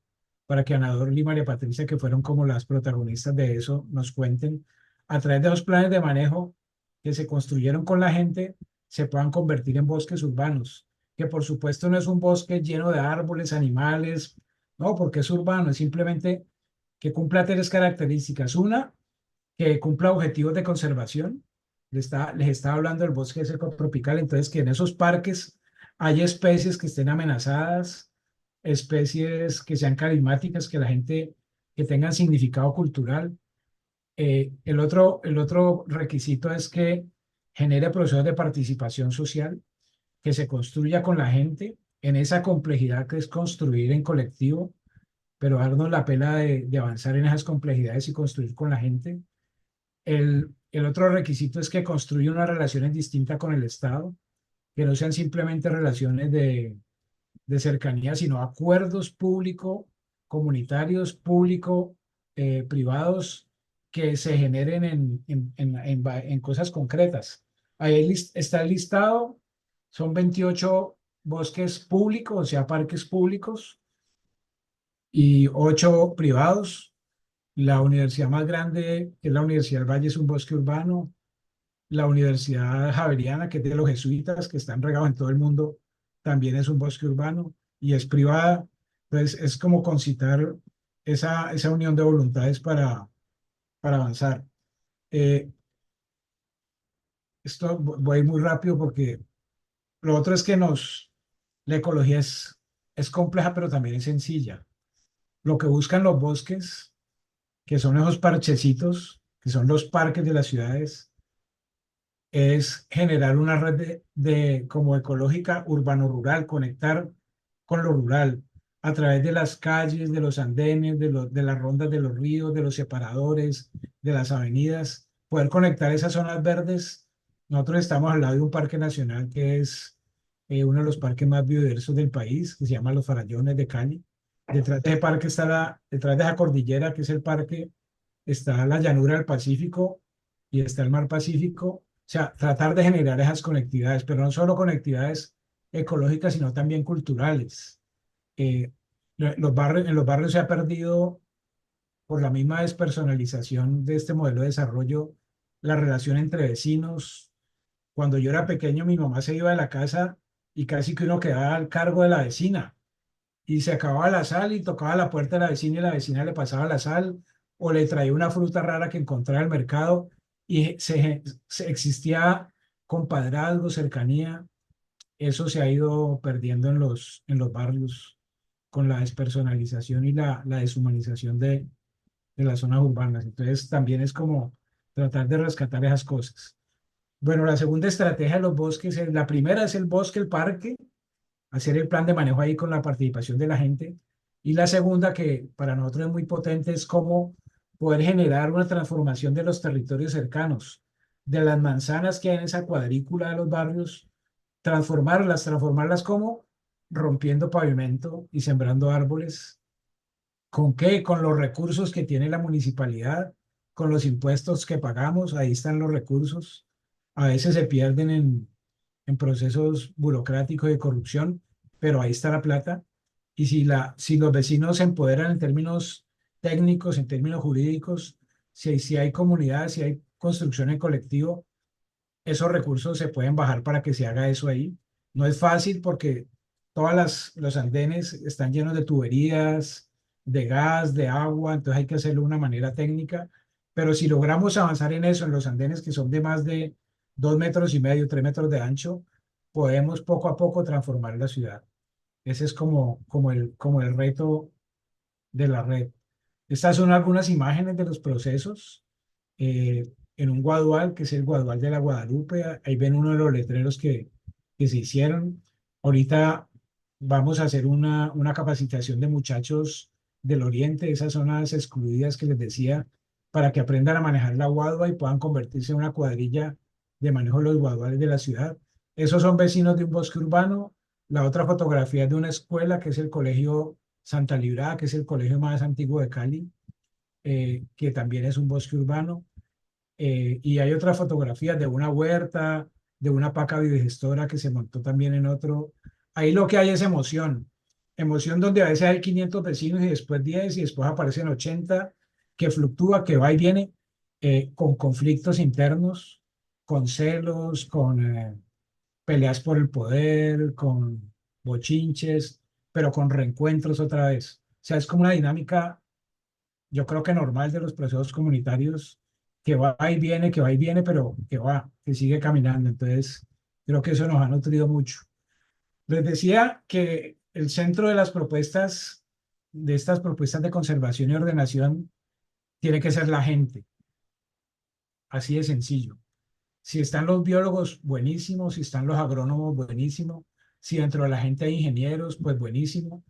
para que Ana Dorli y María Patricia, que fueron como las protagonistas de eso, nos cuenten, a través de los planes de manejo que se construyeron con la gente, se puedan convertir en bosques urbanos, que por supuesto no es un bosque lleno de árboles, animales, no, porque es urbano, es simplemente que cumpla 3 características. Una, que cumpla objetivos de conservación. Les estaba hablando del bosque seco tropical, entonces que en esos parques hay especies que estén amenazadas, especies que sean carismáticas, que la gente, que tengan significado cultural. El otro requisito es que genere procesos de participación social, que se construya con la gente en esa complejidad que es construir en colectivo, pero darnos la pena de avanzar en esas complejidades y construir con la gente. El otro requisito es que construya unas relaciones distintas con el Estado, que no sean simplemente relaciones de cercanía, sino acuerdos público-comunitarios, público-privados, que se generen en cosas concretas. Ahí está el listado, son 28 bosques públicos, o sea, parques públicos, y 8 privados. La universidad más grande, que es la Universidad del Valle, es un bosque urbano. La Universidad Javeriana, que es de los jesuitas, que están regados en todo el mundo, también es un bosque urbano y es privada. Entonces, es como concitar esa unión de voluntades para avanzar. Eh, Esto voy muy rápido porque lo otro es que la ecología es compleja, pero también es sencilla. Lo que buscan los bosques, que son esos parchecitos, que son los parques de las ciudades, es generar una red como ecológica urbano-rural, conectar con lo rural a través de las calles, de los andenes, de las rondas de los ríos, de los separadores, de las avenidas, poder conectar esas zonas verdes. Nosotros estamos al lado de un parque nacional que es uno de los parques más biodiversos del país, que se llama Los Farallones de Cali. Detrás de ese parque detrás de esa cordillera que es el parque, está la llanura del Pacífico y está el mar Pacífico. O sea, tratar de generar esas conectividades, pero no solo conectividades ecológicas, sino también culturales. En los barrios se ha perdido por la misma despersonalización de este modelo de desarrollo la relación entre vecinos. Cuando yo era pequeño, mi mamá se iba de la casa y casi que uno quedaba al cargo de la vecina y se acababa la sal y tocaba la puerta de la vecina y la vecina le pasaba la sal o le traía una fruta rara que encontraba en el mercado y existía compadrazgo, cercanía. Eso se ha ido perdiendo en los barrios con la despersonalización y la deshumanización de las zonas urbanas. Entonces también es como tratar de rescatar esas cosas. Bueno, la segunda estrategia de los bosques, la primera es el bosque, el parque, hacer el plan de manejo ahí con la participación de la gente. Y la segunda, que para nosotros es muy potente, es cómo poder generar una transformación de los territorios cercanos, de las manzanas que hay en esa cuadrícula de los barrios, transformarlas como rompiendo pavimento y sembrando árboles. ¿Con qué? Con los recursos que tiene la municipalidad, con los impuestos que pagamos, ahí están los recursos. A veces se pierden en procesos burocráticos de corrupción, pero ahí está la plata. Y si los vecinos se empoderan en términos técnicos, en términos jurídicos, si hay comunidad, si hay construcción en colectivo, esos recursos se pueden bajar para que se haga eso ahí. No es fácil porque los andenes están llenos de tuberías, de gas, de agua, entonces hay que hacerlo de una manera técnica. Pero si logramos avanzar en eso, en los andenes que son de más de 2,5 metros, 3 metros de ancho, podemos poco a poco transformar la ciudad. Ese es como el reto de la red. Estas son algunas imágenes de los procesos en un guadual, que es el guadual de la Guadalupe. Ahí ven uno de los letreros que se hicieron. Ahorita vamos a hacer una capacitación de muchachos del oriente, esas zonas excluidas que les decía, para que aprendan a manejar la guadua y puedan convertirse en una cuadrilla de manejo de los guaduales de la ciudad. Esos son vecinos de un bosque urbano. La otra fotografía es de una escuela, que es el Colegio Santa Librada, que es el colegio más antiguo de Cali, que también es un bosque urbano. Y hay otras fotografías de una huerta, de una paca biogestora que se montó también en otro. Ahí lo que hay es emoción. Emoción donde a veces hay 500 vecinos y después 10 y después aparecen 80, que fluctúa, que va y viene, con conflictos internos, con celos, con peleas por el poder, con bochinches, pero con reencuentros otra vez. O sea, es como una dinámica, yo creo que normal de los procesos comunitarios, que va y viene, que va y viene, pero que sigue caminando. Entonces, creo que eso nos ha nutrido mucho. Les decía que el centro de las propuestas, de estas propuestas de conservación y ordenación, tiene que ser la gente. Así de sencillo. Si están los biólogos, buenísimo. Si están los agrónomos, buenísimo. Si dentro de la gente hay ingenieros, pues buenísimo.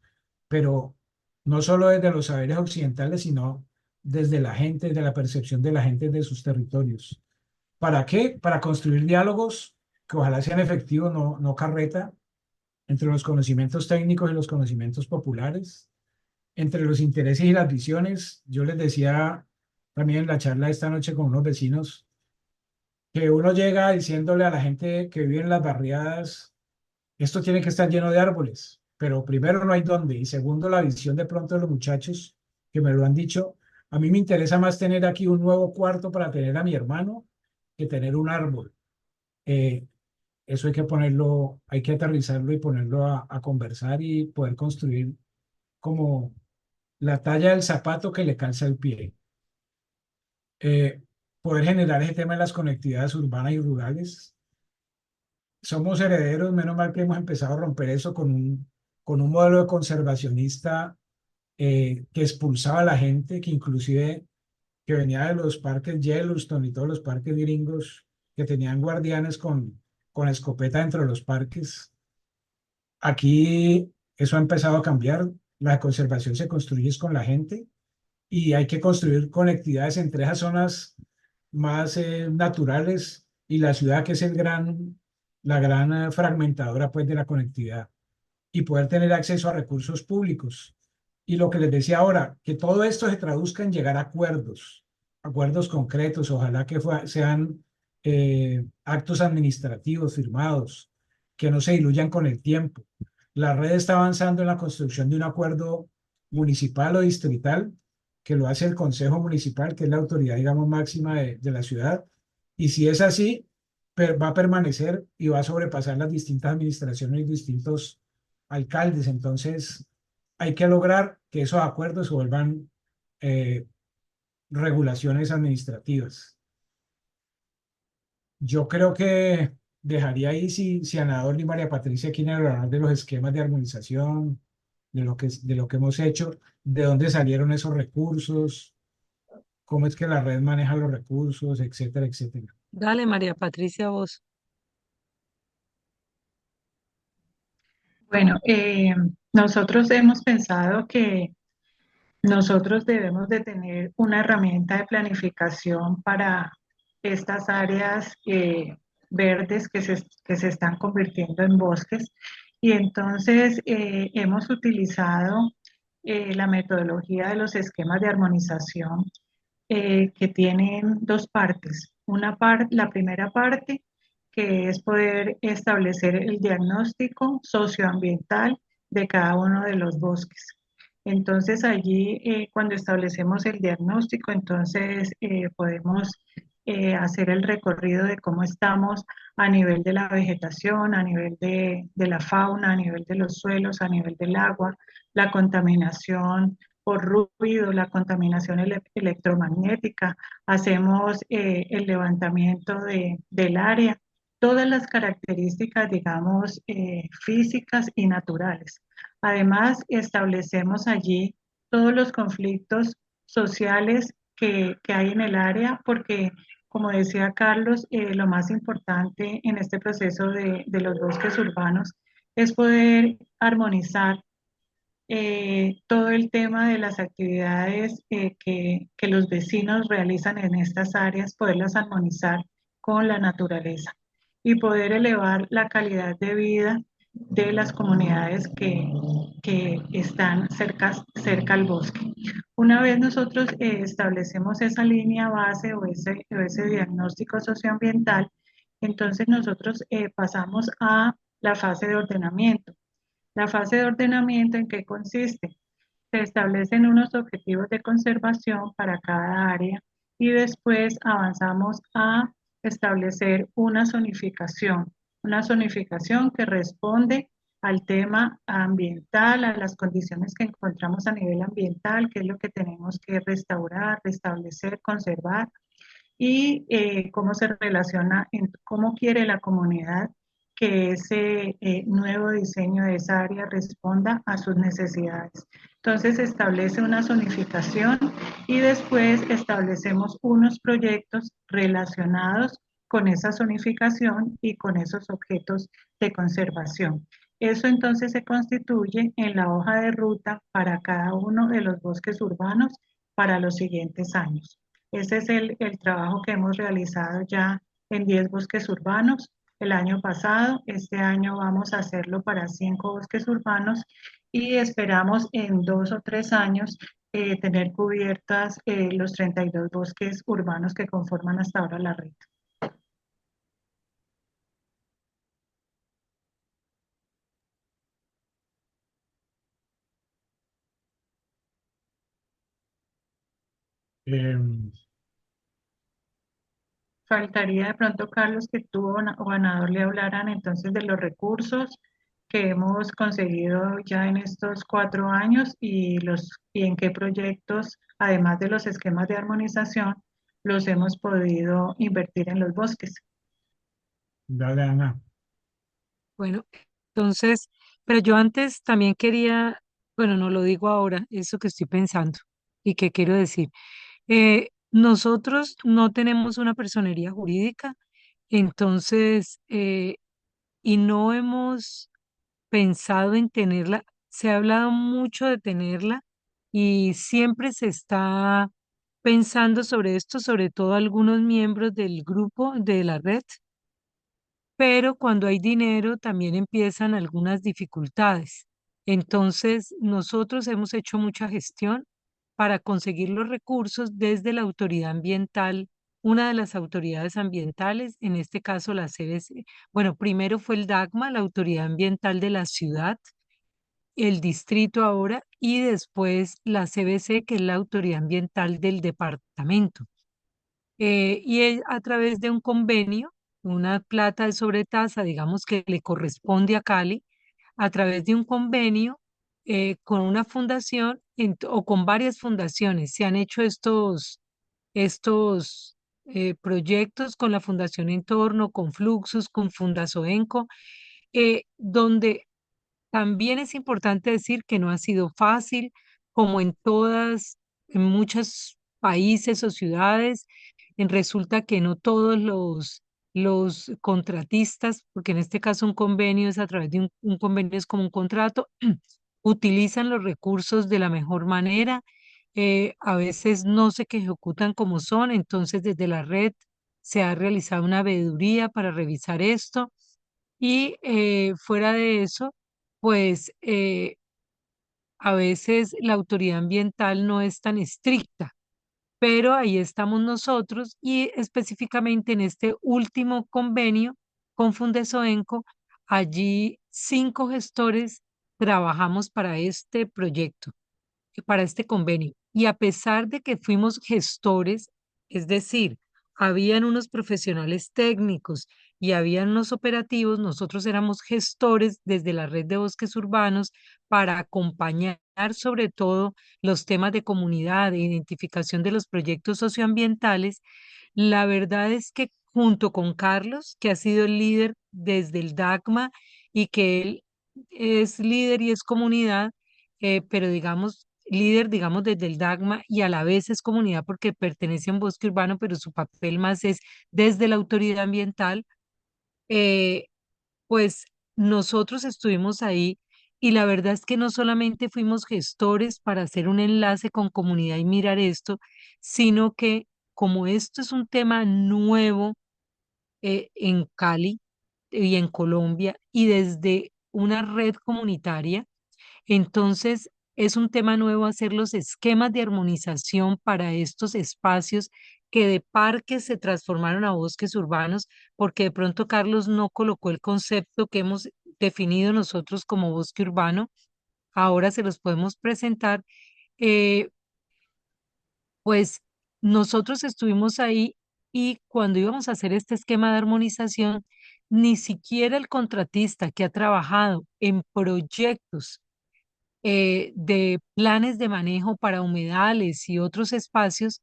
Pero no solo desde los saberes occidentales, sino desde la gente, desde la percepción de la gente de sus territorios. ¿Para qué? Para construir diálogos que ojalá sean efectivos, no carreta, entre los conocimientos técnicos y los conocimientos populares, entre los intereses y las visiones. Yo les decía también en la charla esta noche con unos vecinos que uno llega diciéndole a la gente que vive en las barriadas, esto tiene que estar lleno de árboles, pero primero no hay dónde, y segundo la visión de pronto de los muchachos que me lo han dicho, a mí me interesa más tener aquí un nuevo cuarto para tener a mi hermano que tener un árbol. Eh, Eso hay que ponerlo, hay que aterrizarlo y ponerlo a conversar y poder construir como la talla del zapato que le calza el pie. Eh, Poder generar ese tema de las conectividades urbanas y rurales. Somos herederos, menos mal que hemos empezado a romper eso con un modelo de conservacionista que expulsaba a la gente, que inclusive que venía de los parques Yellowstone y todos los parques gringos que tenían guardianes con escopeta dentro de los parques. Aquí eso ha empezado a cambiar. La conservación se construye es con la gente y hay que construir conectividades entre esas zonas más naturales y la ciudad que es la gran fragmentadora pues de la conectividad y poder tener acceso a recursos públicos. Y lo que les decía ahora, que todo esto se traduzca en llegar a acuerdos concretos, ojalá que sean actos administrativos firmados, que no se diluyan con el tiempo. La red está avanzando en la construcción de un acuerdo municipal o distrital que lo hace el Consejo Municipal, que es la autoridad, digamos, máxima de la ciudad. Y si es así, va a permanecer y va a sobrepasar las distintas administraciones y distintos alcaldes. Entonces, hay que lograr que esos acuerdos se vuelvan eh, regulaciones administrativas. Yo creo que dejaría ahí si Ana Dorla y María Patricia quieren hablar de los esquemas de armonización, de lo que hemos hecho, de dónde salieron esos recursos, cómo es que la red maneja los recursos, etcétera, etcétera. Dale, María Patricia, vos. Bueno, nosotros hemos pensado que nosotros debemos de tener una herramienta de planificación para estas áreas verdes que se están convirtiendo en bosques Y entonces hemos utilizado la metodología de los esquemas de armonización que tienen dos partes. La primera parte, que es poder establecer el diagnóstico socioambiental de cada uno de los bosques. Entonces allí, cuando establecemos el diagnóstico, entonces podemos hacer el recorrido de cómo estamos a nivel de la vegetación, a nivel de la fauna, a nivel de los suelos, a nivel del agua, la contaminación por ruido, la contaminación electromagnética, hacemos el levantamiento del área, todas las características, digamos, físicas y naturales. Además, establecemos allí todos los conflictos sociales que hay en el área, porque, como decía Carlos, lo más importante en este proceso de los bosques urbanos es poder armonizar todo el tema de las actividades que los vecinos realizan en estas áreas, poderlas armonizar con la naturaleza y poder elevar la calidad de vida de las comunidades que están cerca al bosque. Una vez nosotros establecemos esa línea base o ese diagnóstico socioambiental, entonces nosotros pasamos a la fase de ordenamiento. La fase de ordenamiento, ¿en qué consiste? Se establecen unos objetivos de conservación para cada área y después avanzamos a establecer una zonificación que responde al tema ambiental, a las condiciones que encontramos a nivel ambiental, qué es lo que tenemos que restaurar, restablecer, conservar y cómo se relaciona, cómo quiere la comunidad que ese nuevo diseño de esa área responda a sus necesidades. Entonces se establece una zonificación y después establecemos unos proyectos relacionados con esa zonificación y con esos objetos de conservación. Eso entonces se constituye en la hoja de ruta para cada uno de los bosques urbanos para los siguientes años. Ese es el trabajo que hemos realizado ya en 10 bosques urbanos el año pasado. Este año vamos a hacerlo para 5 bosques urbanos y esperamos en 2 o 3 años tener cubiertas los 32 bosques urbanos que conforman hasta ahora la red. Em, Faltaría de pronto, Carlos, que tú o Ganador le hablaran entonces de los recursos que hemos conseguido ya en estos 4 años y en qué proyectos, además de los esquemas de armonización, los hemos podido invertir en los bosques. Dale, Ana. Bueno, entonces, pero yo antes también quería, bueno, no lo digo ahora, eso que estoy pensando y que quiero decir. Nosotros no tenemos una personería jurídica, entonces, y no hemos pensado en tenerla. Se ha hablado mucho de tenerla y siempre se está pensando sobre esto, sobre todo algunos miembros del grupo de la red, pero cuando hay dinero también empiezan algunas dificultades. Entonces, nosotros hemos hecho mucha gestión para conseguir los recursos desde la autoridad ambiental, una de las autoridades ambientales, en este caso la CBC. Bueno, primero fue el DAGMA, la autoridad ambiental de la ciudad, el distrito ahora, y después la CBC, que es la autoridad ambiental del departamento. A través de un convenio, una plata de sobretasa, digamos que le corresponde a Cali, a través de un convenio con una fundación o con varias fundaciones, se han hecho estos proyectos con la Fundación Entorno, con Fluxus, con Fundasoenco, donde también es importante decir que no ha sido fácil, como en muchos países o ciudades, resulta que no todos los contratistas, porque en este caso un convenio es a través de un convenio es como un contrato, utilizan los recursos de la mejor manera, a veces no se que ejecutan como son, entonces desde la red se ha realizado una veeduría para revisar esto y fuera de eso pues a veces la autoridad ambiental no es tan estricta, pero ahí estamos nosotros y específicamente en este último convenio con Fundesoenco, allí 5 gestores trabajamos para este proyecto, para este convenio. Y a pesar de que fuimos gestores, es decir, habían unos profesionales técnicos y habían unos operativos, nosotros éramos gestores desde la red de bosques urbanos para acompañar sobre todo los temas de comunidad, de identificación de los proyectos socioambientales. La verdad es que junto con Carlos, que ha sido el líder desde el DACMA y que él es líder y es comunidad, pero digamos, líder, digamos, desde el DAGMA y a la vez es comunidad porque pertenece a un bosque urbano, pero su papel más es desde la autoridad ambiental, eh, pues nosotros estuvimos ahí y la verdad es que no solamente fuimos gestores para hacer un enlace con comunidad y mirar esto, sino que como esto es un tema nuevo en Cali y en Colombia y desde una red comunitaria, entonces, es un tema nuevo hacer los esquemas de armonización para estos espacios que de parques se transformaron a bosques urbanos, porque de pronto Carlos no colocó el concepto que hemos definido nosotros como bosque urbano. Ahora se los podemos presentar. Eh, pues nosotros estuvimos ahí y cuando íbamos a hacer este esquema de armonización, ni siquiera el contratista que ha trabajado en proyectos de planes de manejo para humedales y otros espacios,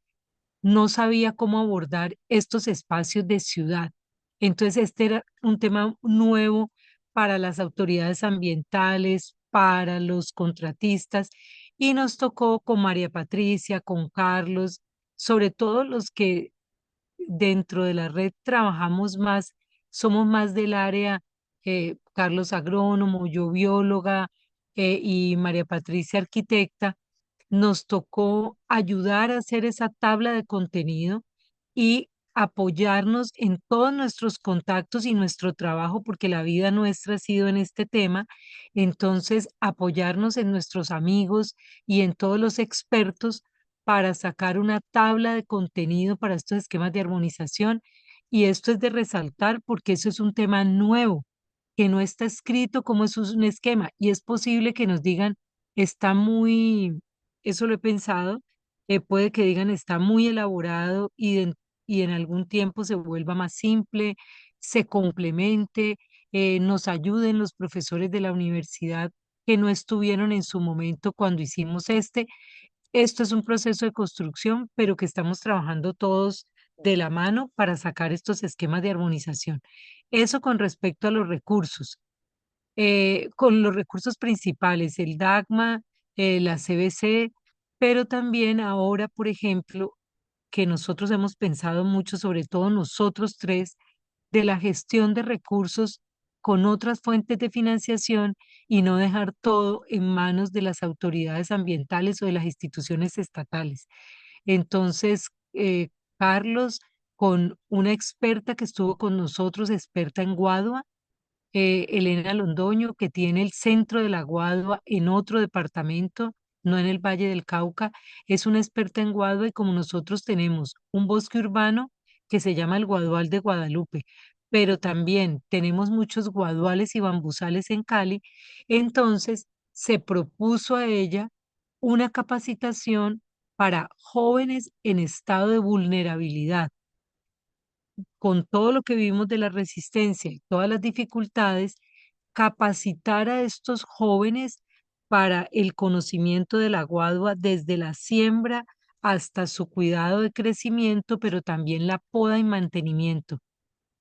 no sabía cómo abordar estos espacios de ciudad. Entonces, este era un tema nuevo para las autoridades ambientales, para los contratistas, y nos tocó con María Patricia, con Carlos, sobre todo los que dentro de la red trabajamos más, somos más del área, Carlos agrónomo, yo bióloga, y María Patricia arquitecta, nos tocó ayudar a hacer esa tabla de contenido y apoyarnos en todos nuestros contactos y nuestro trabajo, porque la vida nuestra ha sido en este tema. Entonces, apoyarnos en nuestros amigos y en todos los expertos para sacar una tabla de contenido para estos esquemas de armonización. Y esto es de resaltar porque eso es un tema nuevo, que no está escrito como eso es un esquema. Y es posible que nos digan, está muy, eso lo he pensado, puede que digan, está muy elaborado y en algún tiempo se vuelva más simple, se complemente, nos ayuden los profesores de la universidad que no estuvieron en su momento cuando hicimos este. Esto es un proceso de construcción, pero que estamos trabajando todos de la mano para sacar estos esquemas de armonización. Eso con respecto a los recursos. Con los recursos principales, el DAGMA, la CBC, pero también ahora, por ejemplo, que nosotros hemos pensado mucho, sobre todo nosotros tres, de la gestión de recursos con otras fuentes de financiación y no dejar todo en manos de las autoridades ambientales o de las instituciones estatales. Entonces, Carlos, con una experta que estuvo con nosotros, experta en Guadua, Elena Londoño, que tiene el centro de la Guadua en otro departamento, no en el Valle del Cauca, es una experta en Guadua y como nosotros tenemos un bosque urbano que se llama el Guadual de Guadalupe, pero también tenemos muchos guaduales y bambusales en Cali, entonces se propuso a ella una capacitación para jóvenes en estado de vulnerabilidad con todo lo que vimos de la resistencia y todas las dificultades, capacitar a estos jóvenes para el conocimiento de la guadua desde la siembra hasta su cuidado de crecimiento, pero también la poda y mantenimiento.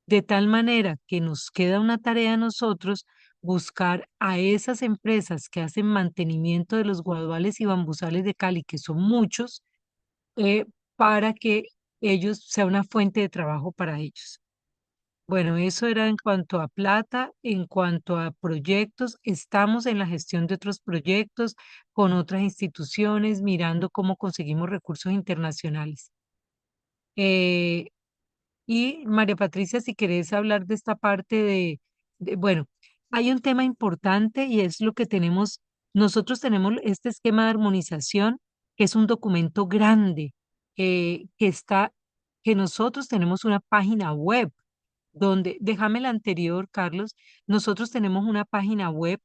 De tal manera que nos queda una tarea a nosotros buscar a esas empresas que hacen mantenimiento de los guaduales y bambusales de Cali, que son muchos, para que ellos sea una fuente de trabajo para ellos. Bueno, eso era en cuanto a plata, en cuanto a proyectos, estamos en la gestión de otros proyectos con otras instituciones, mirando cómo conseguimos recursos internacionales. Eh, y María Patricia, si querés hablar de esta parte bueno, hay un tema importante y es lo que tenemos, nosotros tenemos este esquema de armonización, que es un documento grande, que está, que nosotros tenemos una página web donde, déjame la anterior, Carlos, nosotros tenemos una página web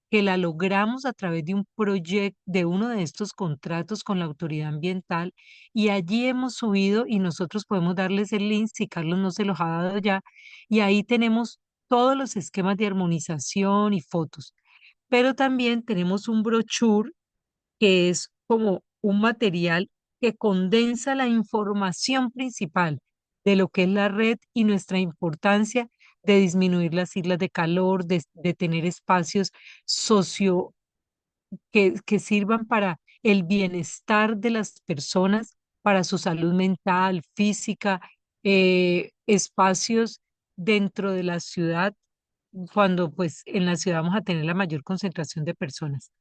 que la logramos a través de un proyecto, de uno de estos contratos con la autoridad ambiental, y allí hemos subido y nosotros podemos darles el link si Carlos no se los ha dado ya, y ahí tenemos todos los esquemas de armonización y fotos. Pero también tenemos un brochure que es como un material que condensa la información principal de lo que es la red y nuestra importancia de disminuir las islas de calor, de tener espacios socio que sirvan para el bienestar de las personas, para su salud mental, física, espacios dentro de la ciudad, cuando pues en la ciudad vamos a tener la mayor concentración de personas.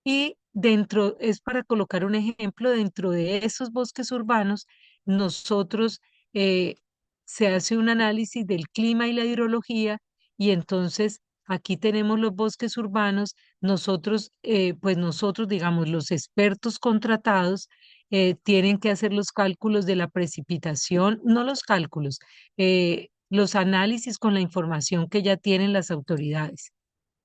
Y dentro, es para colocar un ejemplo, dentro de esos bosques urbanos, nosotros eh, se hace un análisis del clima y la hidrología, y entonces aquí tenemos los bosques urbanos, nosotros, pues nosotros, digamos, los expertos contratados, tienen que hacer los cálculos de la precipitación, no los cálculos, los análisis con la información que ya tienen las autoridades,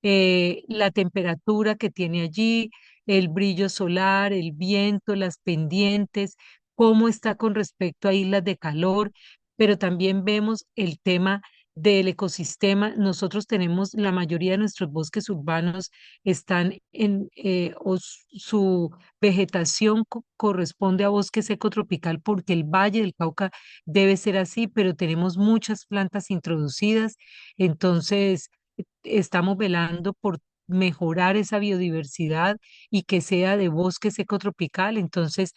la temperatura que tiene allí, el brillo solar, el viento, las pendientes, cómo está con respecto a islas de calor, pero también vemos el tema del ecosistema. Nosotros tenemos, la mayoría de nuestros bosques urbanos están en, su vegetación corresponde a bosque seco tropical porque el Valle del Cauca debe ser así, pero tenemos muchas plantas introducidas, entonces estamos velando por mejorar esa biodiversidad y que sea de bosque seco tropical. Entonces,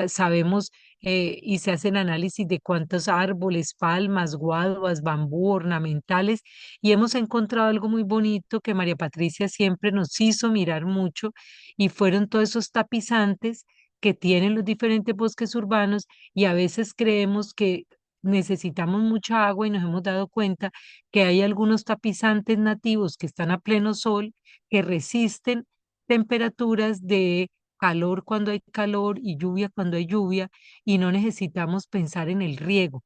sabemos, y se hacen análisis de cuántos árboles, palmas, guaduas, bambú, ornamentales, y hemos encontrado algo muy bonito que María Patricia siempre nos hizo mirar mucho, y fueron todos esos tapizantes que tienen los diferentes bosques urbanos, y a veces creemos que necesitamos mucha agua y nos hemos dado cuenta que hay algunos tapizantes nativos que están a pleno sol, que resisten temperaturas de calor cuando hay calor y lluvia cuando hay lluvia, y no necesitamos pensar en el riego,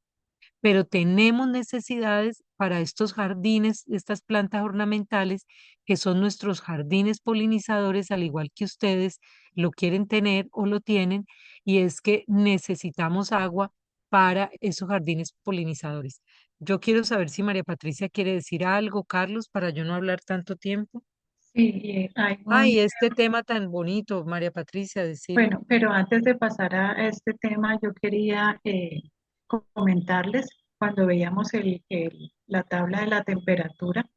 pero tenemos necesidades para estos jardines, estas plantas ornamentales, que son nuestros jardines polinizadores, al igual que ustedes lo quieren tener o lo tienen, y es que necesitamos agua para esos jardines polinizadores. Yo quiero saber si María Patricia quiere decir algo, Carlos, para yo no hablar tanto tiempo. Sí, hay un, Ay, este tema tan bonito, María Patricia, decirlo. bueno, pero antes de pasar a este tema, yo quería comentarles cuando veíamos la tabla de la temperatura,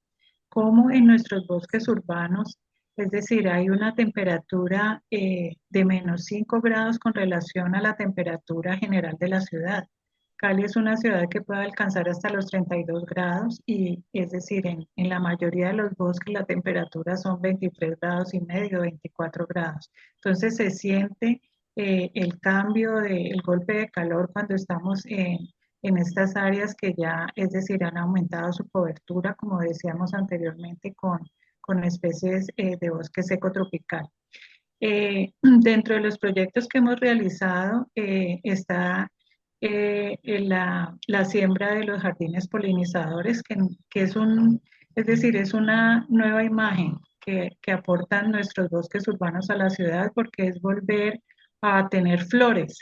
cómo en nuestros bosques urbanos, es decir, hay una temperatura de -5 grados con relación a la temperatura general de la ciudad. Cali es una ciudad que puede alcanzar hasta los 32 grados y es decir, en la mayoría de los bosques la temperatura son 23,5 grados, 24 grados. Entonces se siente el cambio del golpe de calor cuando estamos en estas áreas que ya, es decir, han aumentado su cobertura, como decíamos anteriormente, con especies de bosque seco tropical. Dentro de los proyectos que hemos realizado está la siembra de los jardines polinizadores, que es decir, es una nueva imagen que aportan nuestros bosques urbanos a la ciudad porque es volver a tener flores,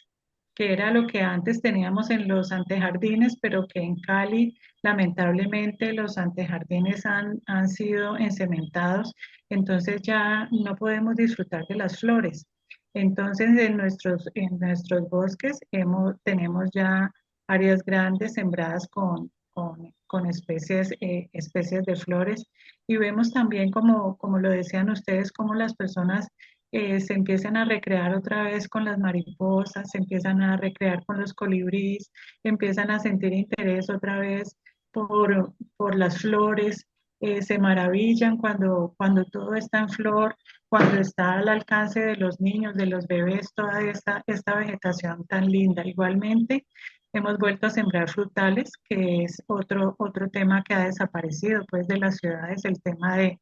que era lo que antes teníamos en los antejardines, pero que en Cali lamentablemente los antejardines han sido encementados, entonces ya no podemos disfrutar de las flores. Entonces en nuestros bosques tenemos ya áreas grandes sembradas con especies de flores, y vemos también, como lo decían ustedes, cómo las personas se empiezan a recrear otra vez con las mariposas, se empiezan a recrear con los colibríes, empiezan a sentir interés otra vez por las flores, se maravillan cuando todo está en flor, cuando está al alcance de los niños, de los bebés, toda esta vegetación tan linda. Igualmente, hemos vuelto a sembrar frutales, que es otro tema que ha desaparecido pues de las ciudades, el tema de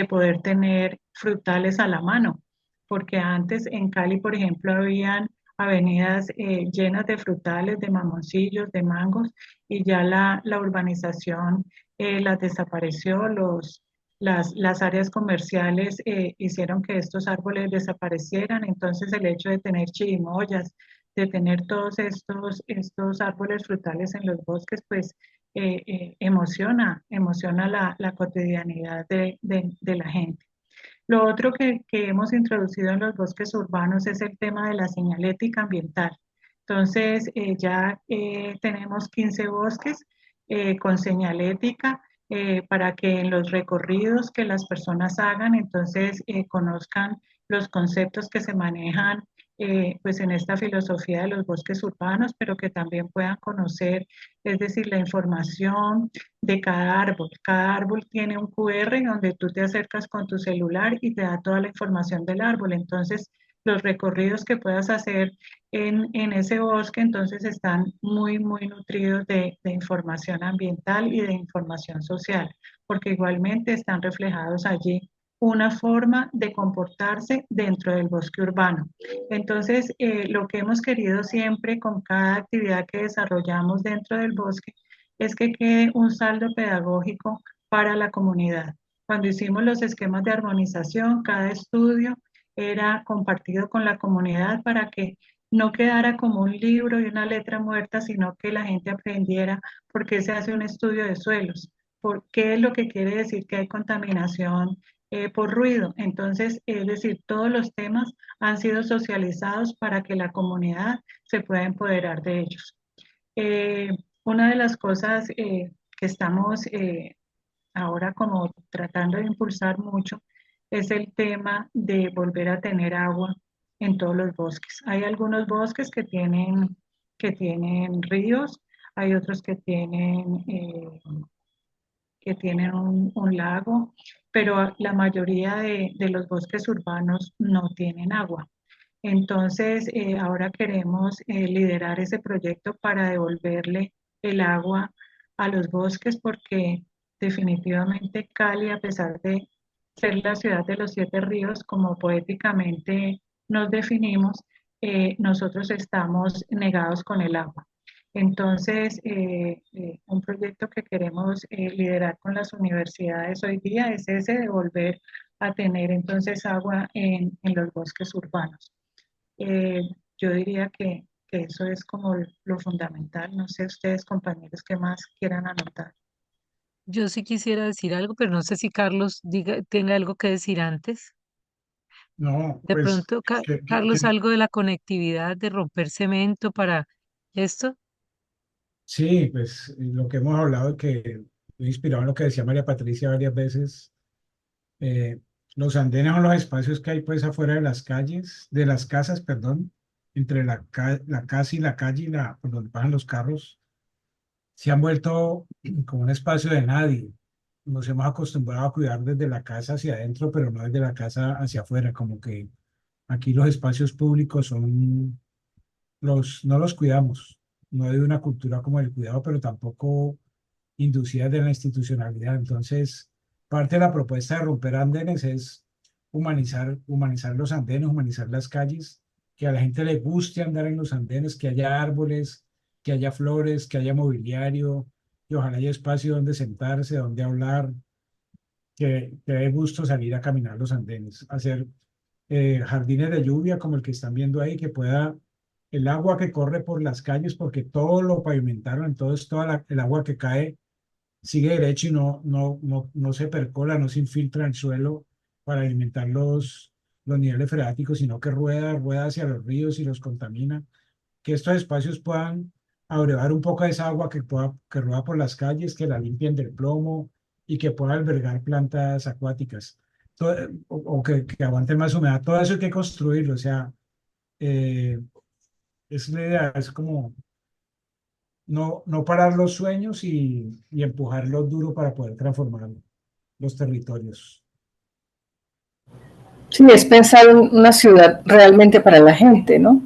poder tener frutales a la mano, porque antes en Cali, por ejemplo, habían avenidas llenas de frutales, de mamoncillos, de mangos, y ya la urbanización las desapareció, las áreas comerciales hicieron que estos árboles desaparecieran, entonces el hecho de tener chirimoyas, de tener todos estos árboles frutales en los bosques, pues emociona la cotidianidad de la gente. Lo otro que hemos introducido en los bosques urbanos es el tema de la señalética ambiental. Entonces, ya tenemos 15 bosques con señalética para que en los recorridos que las personas hagan, entonces conozcan los conceptos que se manejan pues en esta filosofía de los bosques urbanos, pero que también puedan conocer, es decir, la información de cada árbol. Cada árbol tiene un QR donde tú te acercas con tu celular y te da toda la información del árbol. Entonces, los recorridos que puedas hacer en ese bosque, entonces están muy nutridos de información ambiental y de información social, porque igualmente están reflejados allí una forma de comportarse dentro del bosque urbano. Entonces, lo que hemos querido siempre con cada actividad que desarrollamos dentro del bosque es que quede un saldo pedagógico para la comunidad. Cuando hicimos los esquemas de armonización, cada estudio era compartido con la comunidad para que no quedara como un libro y una letra muerta, sino que la gente aprendiera por qué se hace un estudio de suelos, por qué es lo que quiere decir que hay contaminación por ruido. Entonces, es decir, todos los temas han sido socializados para que la comunidad se pueda empoderar de ellos. Una de las cosas que estamos ahora como tratando de impulsar mucho es el tema de volver a tener agua en todos los bosques. Hay algunos bosques que tienen ríos, hay otros que tienen un lago, pero la mayoría de los bosques urbanos no tienen agua. Entonces, ahora queremos liderar ese proyecto para devolverle el agua a los bosques porque definitivamente Cali, a pesar de ser la ciudad de los 7 ríos, como poéticamente nos definimos, nosotros estamos negados con el agua. Entonces, un proyecto que queremos liderar con las universidades hoy día es ese de volver a tener entonces agua en los bosques urbanos. Eh, yo diría que eso es como lo fundamental. No sé ustedes, compañeros, qué más quieran anotar. Yo sí quisiera decir algo, pero no sé si Carlos tenga algo que decir antes. No, De pues pronto, que, que- Carlos, que- algo de la conectividad, de romper cemento para esto. sí, pues lo que hemos hablado, que me inspirado en lo que decía María Patricia varias veces, eh, los andenes son los espacios que hay pues afuera de las calles, de las casas, perdón, entre la casa y la calle, por donde pasan los carros, se han vuelto como un espacio de nadie. Nos hemos acostumbrado a cuidar desde la casa hacia adentro, pero no desde la casa hacia afuera, como que aquí los espacios públicos no los cuidamos. No hay una cultura como el cuidado, pero tampoco inducida de la institucionalidad. Entonces, parte de la propuesta de romper andenes es humanizar los andenes, humanizar las calles, que a la gente le guste andar en los andenes, que haya árboles, que haya flores, que haya mobiliario, y ojalá haya espacio donde sentarse, donde hablar, que dé gusto salir a caminar los andenes, hacer jardines de lluvia como el que están viendo ahí, que pueda el agua que corre por las calles, porque todo lo pavimentaron, entonces el agua que cae sigue derecho y no se percola, no se infiltra en el suelo para alimentar los niveles freáticos, sino que rueda hacia los ríos y los contamina. Que estos espacios puedan abrevar un poco de esa agua que rueda por las calles, que la limpien del plomo y que pueda albergar plantas acuáticas. O que aguanten más humedad. Todo eso hay que construirlo. O sea, eh, es la idea, es como no parar los sueños y empujarlos duro para poder transformar los territorios. Sí, es pensar en una ciudad realmente para la gente, ¿no?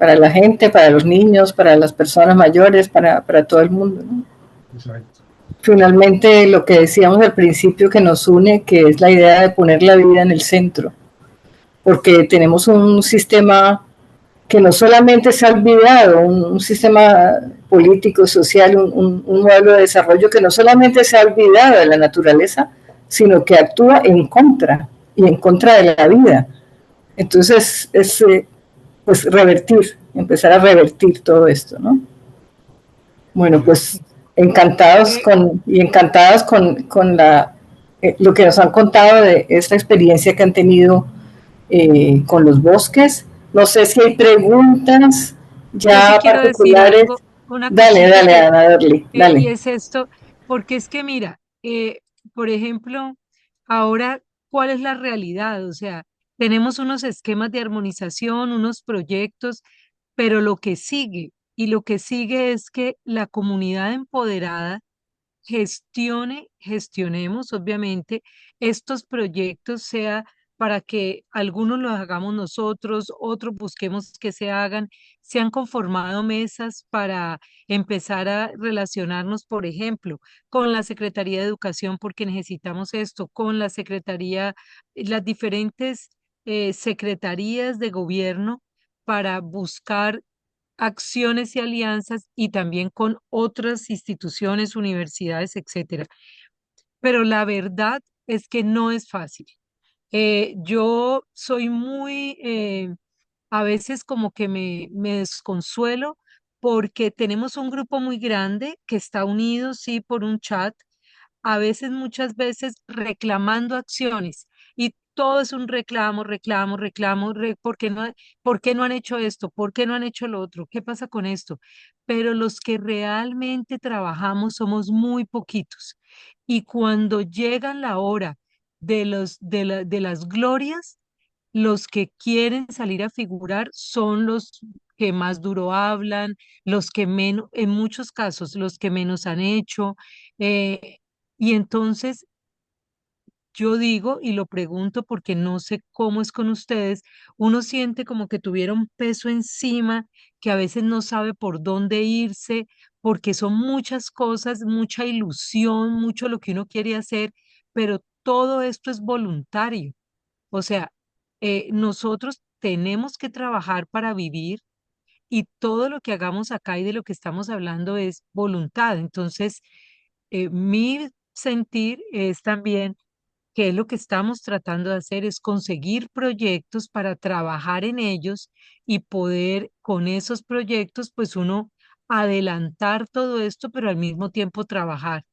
para la gente, para los niños, para las personas mayores, para todo el mundo, ¿no? Exacto. Finalmente, lo que decíamos al principio que nos une, que es la idea de poner la vida en el centro, porque tenemos un sistema que no solamente se ha olvidado, un sistema político, social, un modelo de desarrollo que no solamente se ha olvidado de la naturaleza, sino que actúa en contra y en contra de la vida. Entonces, pues revertir, empezar a revertir todo esto, ¿no? Bueno, pues encantados y encantadas con lo que nos han contado de esta experiencia que han tenido con los bosques. No sé si hay preguntas Yo sí ya quiero decir particulares. algo, una Dale, cosita dale, Ana Dorli, y dale. es esto, porque es que mira, por ejemplo, ahora, ¿cuál es la realidad? O sea, tenemos unos esquemas de armonización, unos proyectos, pero lo que sigue, y lo que sigue es que la comunidad empoderada gestionemos obviamente estos proyectos, sea para que algunos los hagamos nosotros, otros busquemos que se hagan. Se han conformado mesas para empezar a relacionarnos, por ejemplo, con la Secretaría de Educación, porque necesitamos esto, con la Secretaría, las diferentes secretarías de gobierno para buscar acciones y alianzas y también con otras instituciones, universidades, etcétera. Pero la verdad es que no es fácil. Yo soy muy, a veces como que me desconsuelo porque tenemos un grupo muy grande que está unido, sí, por un chat, a veces, muchas veces reclamando acciones y todo es un reclamo, reclamo, reclamo, ¿por qué no han hecho esto? ¿Por qué no han hecho lo otro? ¿Qué pasa con esto? Pero los que realmente trabajamos somos muy poquitos y cuando llega la hora de las glorias, los que quieren salir a figurar son los que más duro hablan, los que menos, en muchos casos, los que menos han hecho. eh, y entonces yo digo y lo pregunto porque no sé cómo es con ustedes, uno siente como que tuviera un peso encima, que a veces no sabe por dónde irse, porque son muchas cosas, mucha ilusión, mucho lo que uno quiere hacer, pero todo esto es voluntario. O sea, nosotros tenemos que trabajar para vivir y todo lo que hagamos acá y de lo que estamos hablando es voluntad. Entonces, mi sentir es también que lo que estamos tratando de hacer es conseguir proyectos para trabajar en ellos y poder con esos proyectos, pues uno adelantar todo esto, pero al mismo tiempo trabajar.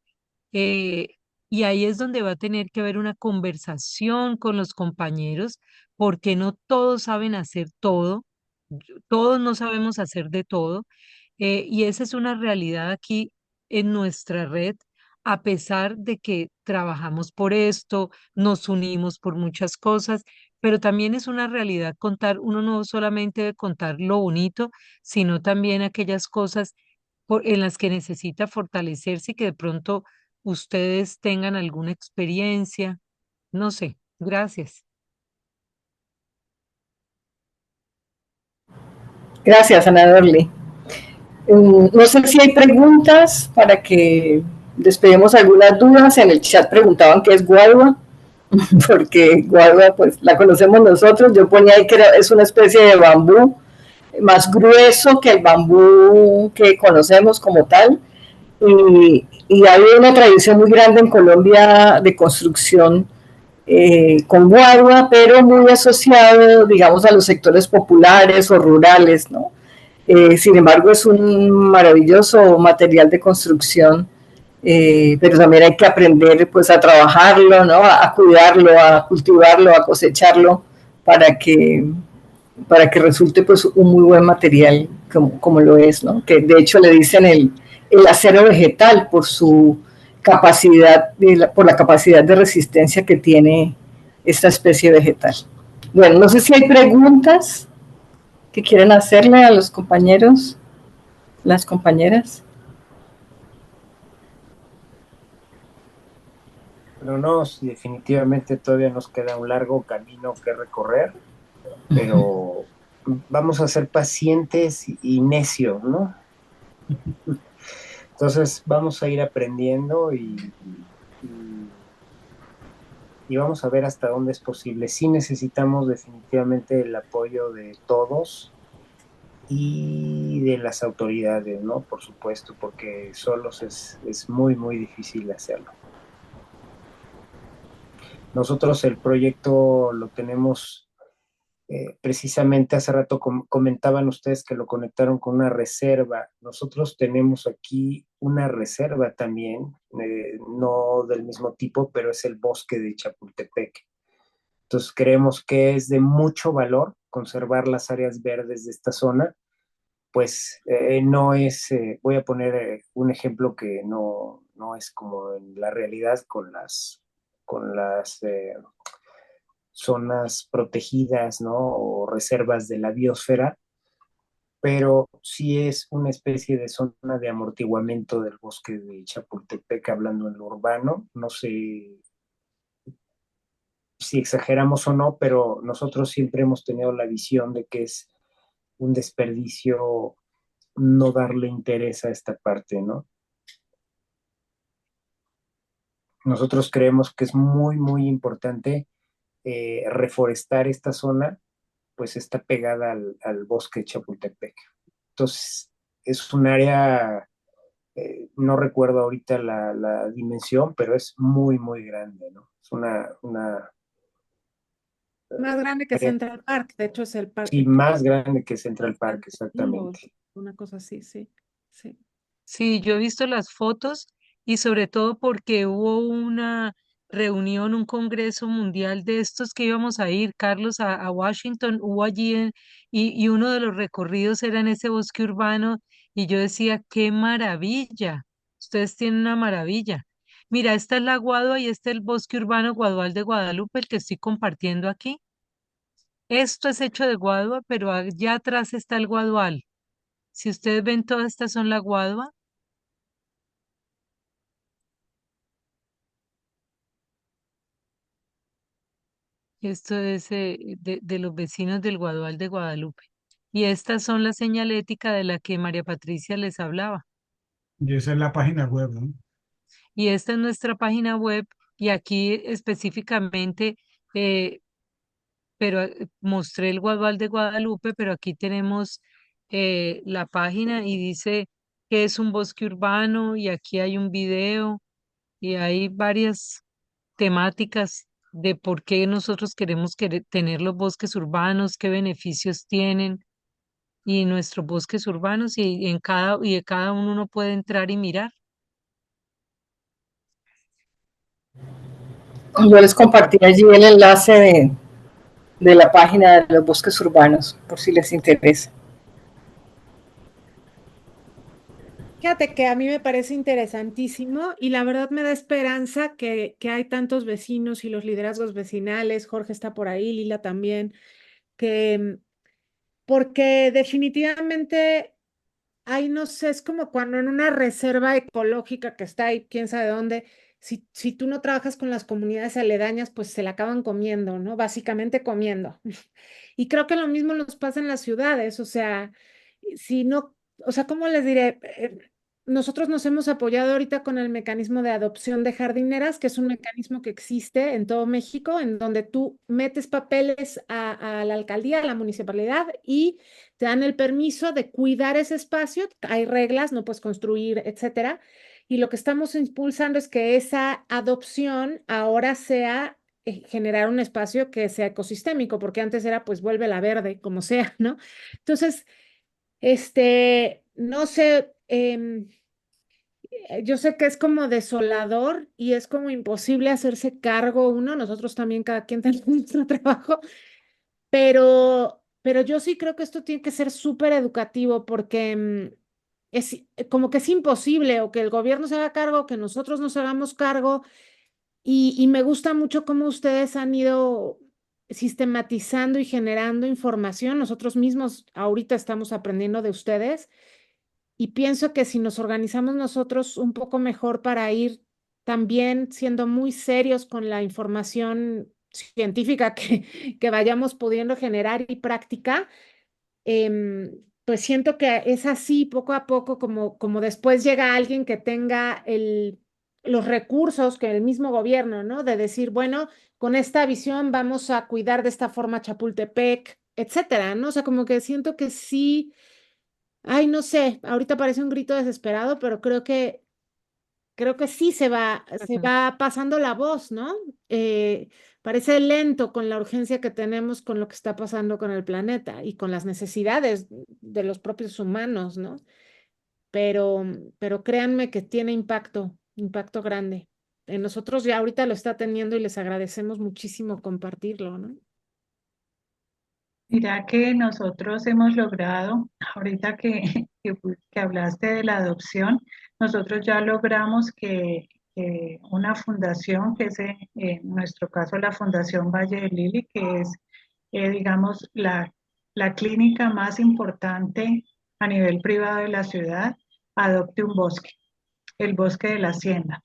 Eh, y ahí es donde va a tener que haber una conversación con los compañeros, porque no todos saben hacer todo, todos no sabemos hacer de todo, y esa es una realidad aquí en nuestra red, a pesar de que trabajamos por esto, nos unimos por muchas cosas, pero también es una realidad contar, uno no solamente debe contar lo bonito, sino también aquellas cosas en las que necesita fortalecerse y que de pronto ustedes tengan alguna experiencia. No sé, gracias. Gracias, Ana Dorli. No sé si hay preguntas para que despedimos algunas dudas. En el chat preguntaban qué es guadua, porque guadua pues la conocemos nosotros. Yo ponía ahí que es una especie de bambú más grueso que el bambú que conocemos como tal. Y hay una tradición muy grande en Colombia de construcción con guadua, pero muy asociado, digamos, a los sectores populares o rurales, ¿no? Sin embargo, es un maravilloso material de construcción, pero también hay que aprender pues a trabajarlo, ¿no? A cuidarlo, a cultivarlo, a cosecharlo para que, para que resulte pues un muy buen material como lo es, ¿no? Que de hecho le dicen el acero vegetal por su capacidad, por la capacidad de resistencia que tiene esta especie vegetal. Bueno, no sé si hay preguntas que quieren hacerle a los compañeros, las compañeras. Pero no, sí, definitivamente todavía nos queda un largo camino que recorrer, pero vamos a ser pacientes y necios, ¿no? Entonces vamos a ir aprendiendo y vamos a ver hasta dónde es posible. Sí necesitamos definitivamente el apoyo de todos y de las autoridades, ¿no? Por supuesto, porque solos es muy, muy difícil hacerlo. Nosotros el proyecto lo tenemos precisamente hace rato comentaban ustedes que lo conectaron con una reserva. Nosotros tenemos aquí una reserva también, no del mismo tipo, pero es el bosque de Chapultepec. Entonces creemos que es de mucho valor conservar las áreas verdes de esta zona, pues no es, voy a poner un ejemplo que no es como en la realidad con las zonas protegidas, ¿no? O reservas de la biosfera, pero sí es una especie de zona de amortiguamiento del bosque de Chapultepec, hablando en lo urbano. No sé si exageramos o no, pero nosotros siempre hemos tenido la visión de que es un desperdicio no darle interés a esta parte, ¿no? Nosotros creemos que es muy, muy importante reforestar esta zona, pues está pegada al bosque de Chapultepec. Entonces, es un área, no recuerdo ahorita la dimensión, pero es muy, muy grande, ¿no? Es una Más grande que área, Central Park, de hecho es el sí, parque. más grande que Central Park, exactamente. Una cosa así, sí, sí. Sí, yo he visto las fotos y sobre todo porque hubo una reunión, un congreso mundial de estos que íbamos a ir, Carlos, a Washington, hubo allí y uno de los recorridos era en ese bosque urbano y yo decía, qué maravilla, ustedes tienen una maravilla. Mira, esta es la Guadua y este es el bosque urbano Guadual de Guadalupe, el que estoy compartiendo aquí. Esto es hecho de Guadua, pero allá atrás está el Guadual. Si ustedes ven, todas estas son la Guadua. Esto es de los vecinos del Guadual de Guadalupe. Y estas son la señalética de la que María Patricia les hablaba. Y esa es la página web, ¿no? Y esta es nuestra página web y aquí específicamente, eh, pero mostré el Guadual de Guadalupe, pero aquí tenemos la página y dice que es un bosque urbano y aquí hay un video y hay varias temáticas de por qué nosotros queremos tener los bosques urbanos, qué beneficios tienen y nuestros bosques urbanos y de cada uno puede entrar y mirar. Yo les compartí allí el enlace de la página de los bosques urbanos, por si les interesa. Fíjate que a mí me parece interesantísimo y la verdad me da esperanza que hay tantos vecinos y los liderazgos vecinales, Jorge está por ahí, Lila también, que porque definitivamente hay, no sé, es como cuando en una reserva ecológica que está ahí, quién sabe dónde, si tú no trabajas con las comunidades aledañas, pues se la acaban comiendo, ¿no? Básicamente comiendo. Y creo que lo mismo nos pasa en las ciudades, o sea, si no, o sea, ¿cómo les diré? Nosotros nos hemos apoyado ahorita con el mecanismo de adopción de jardineras, que es un mecanismo que existe en todo México, en donde tú metes papeles a la alcaldía, a la municipalidad y te dan el permiso de cuidar ese espacio. Hay reglas, no puedes construir, etcétera. Y lo que estamos impulsando es que esa adopción ahora sea generar un espacio que sea ecosistémico, porque antes era pues vuélvela verde, como sea, ¿no? Entonces, no sé, yo sé que es como desolador y es como imposible hacerse cargo uno, nosotros también cada quien tenemos nuestro trabajo, pero yo sí creo que esto tiene que ser súper educativo porque es como que es imposible o que el gobierno se haga cargo, que nosotros nos hagamos cargo y me gusta mucho cómo ustedes han ido sistematizando y generando información. Nosotros mismos ahorita estamos aprendiendo de ustedes y pienso que si nos organizamos nosotros un poco mejor para ir también siendo muy serios con la información científica que vayamos pudiendo generar y práctica, pues siento que es así poco a poco, como después llega alguien que tenga los recursos que el mismo gobierno, ¿no? De decir, bueno, con esta visión vamos a cuidar de esta forma Chapultepec, etcétera, ¿no? O sea, como que siento que sí, ay, no sé, ahorita parece un grito desesperado, pero creo que sí se va pasando la voz, ¿no? Parece lento con la urgencia que tenemos con lo que está pasando con el planeta y con las necesidades de los propios humanos, ¿no? Pero créanme que tiene impacto grande. En nosotros ya ahorita lo está teniendo y les agradecemos muchísimo compartirlo, ¿no? Mira que nosotros hemos logrado, ahorita que hablaste de la adopción, nosotros ya logramos que una fundación, que es en nuestro caso la Fundación Valle de Lili, que es, digamos, la clínica más importante a nivel privado de la ciudad, adopte un bosque, el bosque de la hacienda.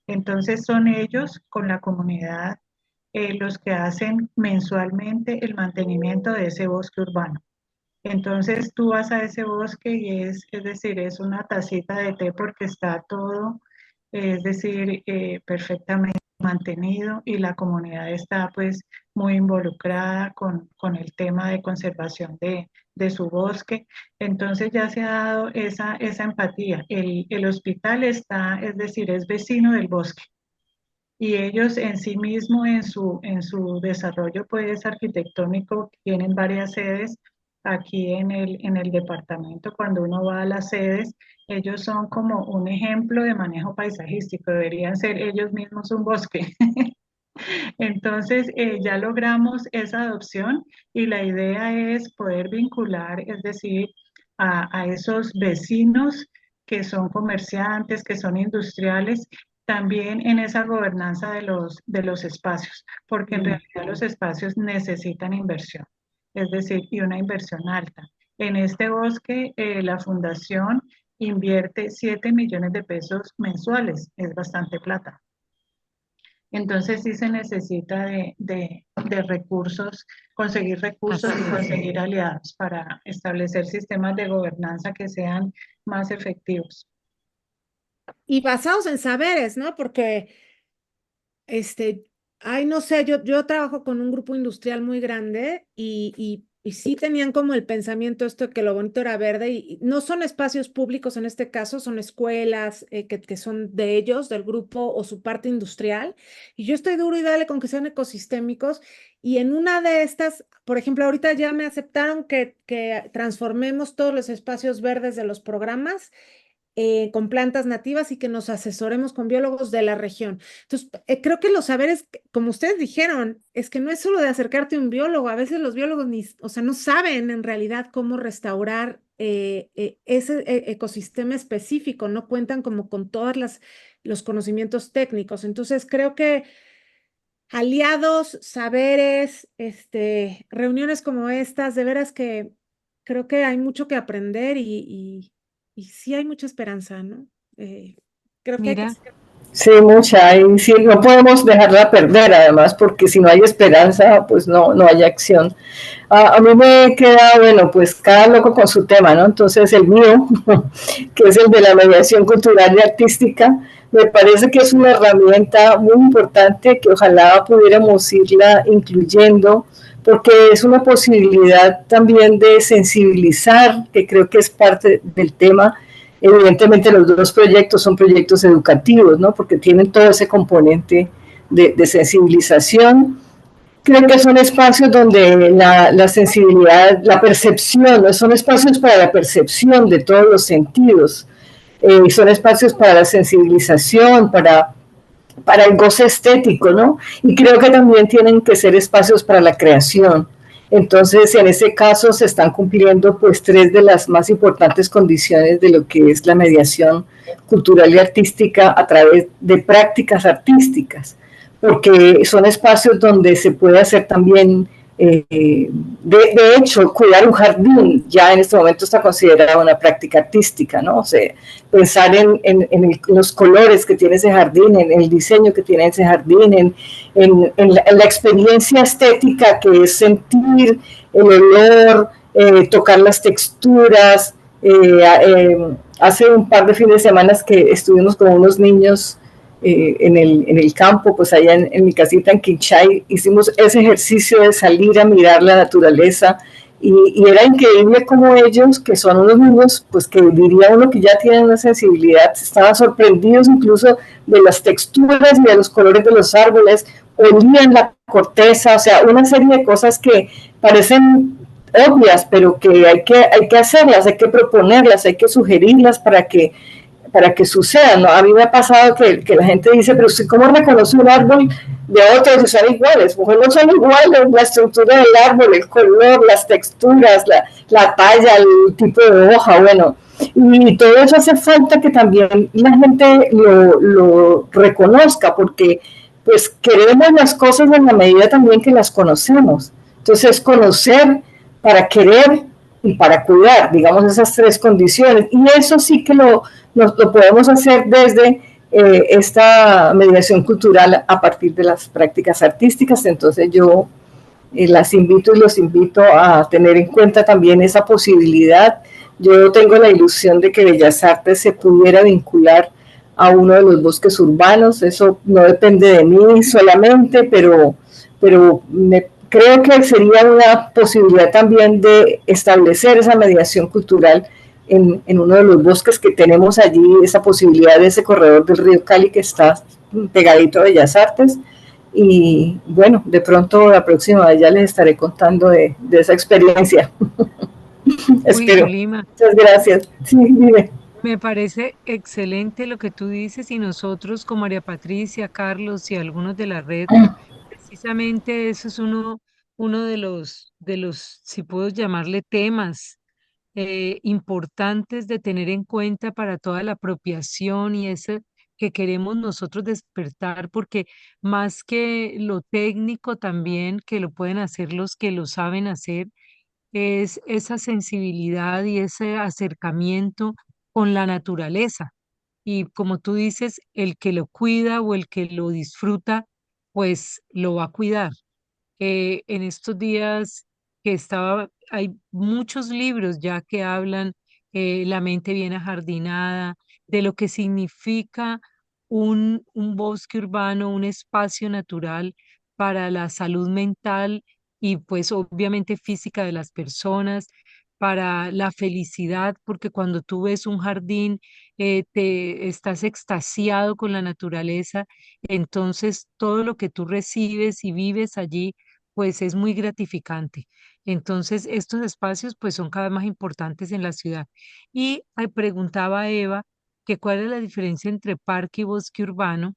Entonces son ellos con la comunidad los que hacen mensualmente el mantenimiento de ese bosque urbano. Entonces tú vas a ese bosque y es decir, es una tacita de té porque está todo, es decir, perfectamente mantenido y la comunidad está pues muy involucrada con el tema de conservación de su bosque. Entonces ya se ha dado esa empatía. El hospital está, es decir, es vecino del bosque y ellos en sí mismos, en su desarrollo pues arquitectónico, tienen varias sedes aquí en el departamento. Cuando uno va a las sedes, ellos son como un ejemplo de manejo paisajístico, deberían ser ellos mismos un bosque. Entonces, ya logramos esa adopción y la idea es poder vincular, es decir, a esos vecinos que son comerciantes, que son industriales, también en esa gobernanza de los espacios, porque en realidad los espacios necesitan inversión, es decir, y una inversión alta. En este bosque, la fundación invierte 7 millones de pesos mensuales, es bastante plata. Entonces sí se necesita de recursos, conseguir recursos y conseguir aliados para establecer sistemas de gobernanza que sean más efectivos. Y basados en saberes, ¿no? Porque, ay, no sé, yo trabajo con un grupo industrial muy grande y sí tenían como el pensamiento esto de que lo bonito era verde y no son espacios públicos en este caso, son escuelas que son de ellos, del grupo o su parte industrial. Y yo estoy duro y dale con que sean ecosistémicos. Y en una de estas, por ejemplo, ahorita ya me aceptaron que transformemos todos los espacios verdes de los programas con plantas nativas y que nos asesoremos con biólogos de la región. Entonces, creo que los saberes, como ustedes dijeron, es que no es solo de acercarte a un biólogo, a veces los biólogos o sea, no saben en realidad cómo restaurar ese ecosistema específico, no cuentan como con todos los conocimientos técnicos. Entonces, creo que aliados, saberes, reuniones como estas, de veras que creo que hay mucho que aprender y sí hay mucha esperanza, ¿no? Creo que hay que... Sí, mucha, y sí, no podemos dejarla perder además, porque si no hay esperanza, pues no hay acción. A mí me queda, bueno, pues cada loco con su tema, ¿no? Entonces el mío, que es el de la mediación cultural y artística, me parece que es una herramienta muy importante que ojalá pudiéramos irla incluyendo, porque es una posibilidad también de sensibilizar, que creo que es parte del tema. Evidentemente los dos proyectos son proyectos educativos, ¿no? Porque tienen todo ese componente de sensibilización. Creo que son espacios donde la sensibilidad, la percepción, son espacios para la percepción de todos los sentidos, son espacios para la sensibilización, para el goce estético, ¿no? Y creo que también tienen que ser espacios para la creación. Entonces, en ese caso se están cumpliendo pues 3 de las más importantes condiciones de lo que es la mediación cultural y artística a través de prácticas artísticas, porque son espacios donde se puede hacer también, de hecho, cuidar un jardín ya en este momento está considerada una práctica artística, ¿no? O sea, pensar en los colores que tiene ese jardín, en el diseño que tiene ese jardín, en la experiencia estética que es sentir el olor, tocar las texturas. Hace un par de fines de semana que estuvimos con unos niños en el campo, pues allá en mi casita en Quinchay, hicimos ese ejercicio de salir a mirar la naturaleza y era increíble como ellos, que son unos niños, pues que diría uno que ya tienen una sensibilidad, estaban sorprendidos incluso de las texturas y de los colores de los árboles, olían la corteza, o sea, una serie de cosas que parecen obvias, pero que hay que hacerlas, hay que proponerlas, hay que sugerirlas para que suceda, ¿no? A mí me ha pasado que la gente dice, pero usted cómo reconoce un árbol de otro si son iguales, pues no son iguales, la estructura del árbol, el color, las texturas, la talla, el tipo de hoja, bueno, y todo eso hace falta que también la gente lo reconozca, porque pues queremos las cosas en la medida también que las conocemos. Entonces, conocer para querer y para cuidar, digamos, esas tres condiciones. Y eso sí que lo podemos hacer desde esta mediación cultural a partir de las prácticas artísticas. Entonces yo las invito y los invito a tener en cuenta también esa posibilidad. Yo tengo la ilusión de que Bellas Artes se pudiera vincular a uno de los bosques urbanos. Eso no depende de mí solamente, pero creo que sería una posibilidad también de establecer esa mediación cultural en uno de los bosques que tenemos allí, esa posibilidad de ese corredor del río Cali que está pegadito a Bellas Artes. Y bueno, de pronto la próxima vez ya les estaré contando de esa experiencia. Uy, Espero. Yulima, Muchas gracias. Sí, dime. me parece excelente lo que tú dices y nosotros con María Patricia, Carlos y algunos de la red, precisamente eso es uno de los, si puedo llamarle temas importantes de tener en cuenta para toda la apropiación y ese que queremos nosotros despertar, porque más que lo técnico también, que lo pueden hacer los que lo saben hacer, es esa sensibilidad y ese acercamiento con la naturaleza. Y como tú dices, el que lo cuida o el que lo disfruta, pues lo va a cuidar. En estos días que estaba, hay muchos libros ya que hablan la mente bien ajardinada, de lo que significa un bosque urbano, un espacio natural para la salud mental y pues obviamente física de las personas, para la felicidad, porque cuando tú ves un jardín, te estás extasiado con la naturaleza, entonces todo lo que tú recibes y vives allí pues es muy gratificante. Entonces, estos espacios pues son cada vez más importantes en la ciudad. Y preguntaba a Eva que cuál es la diferencia entre parque y bosque urbano.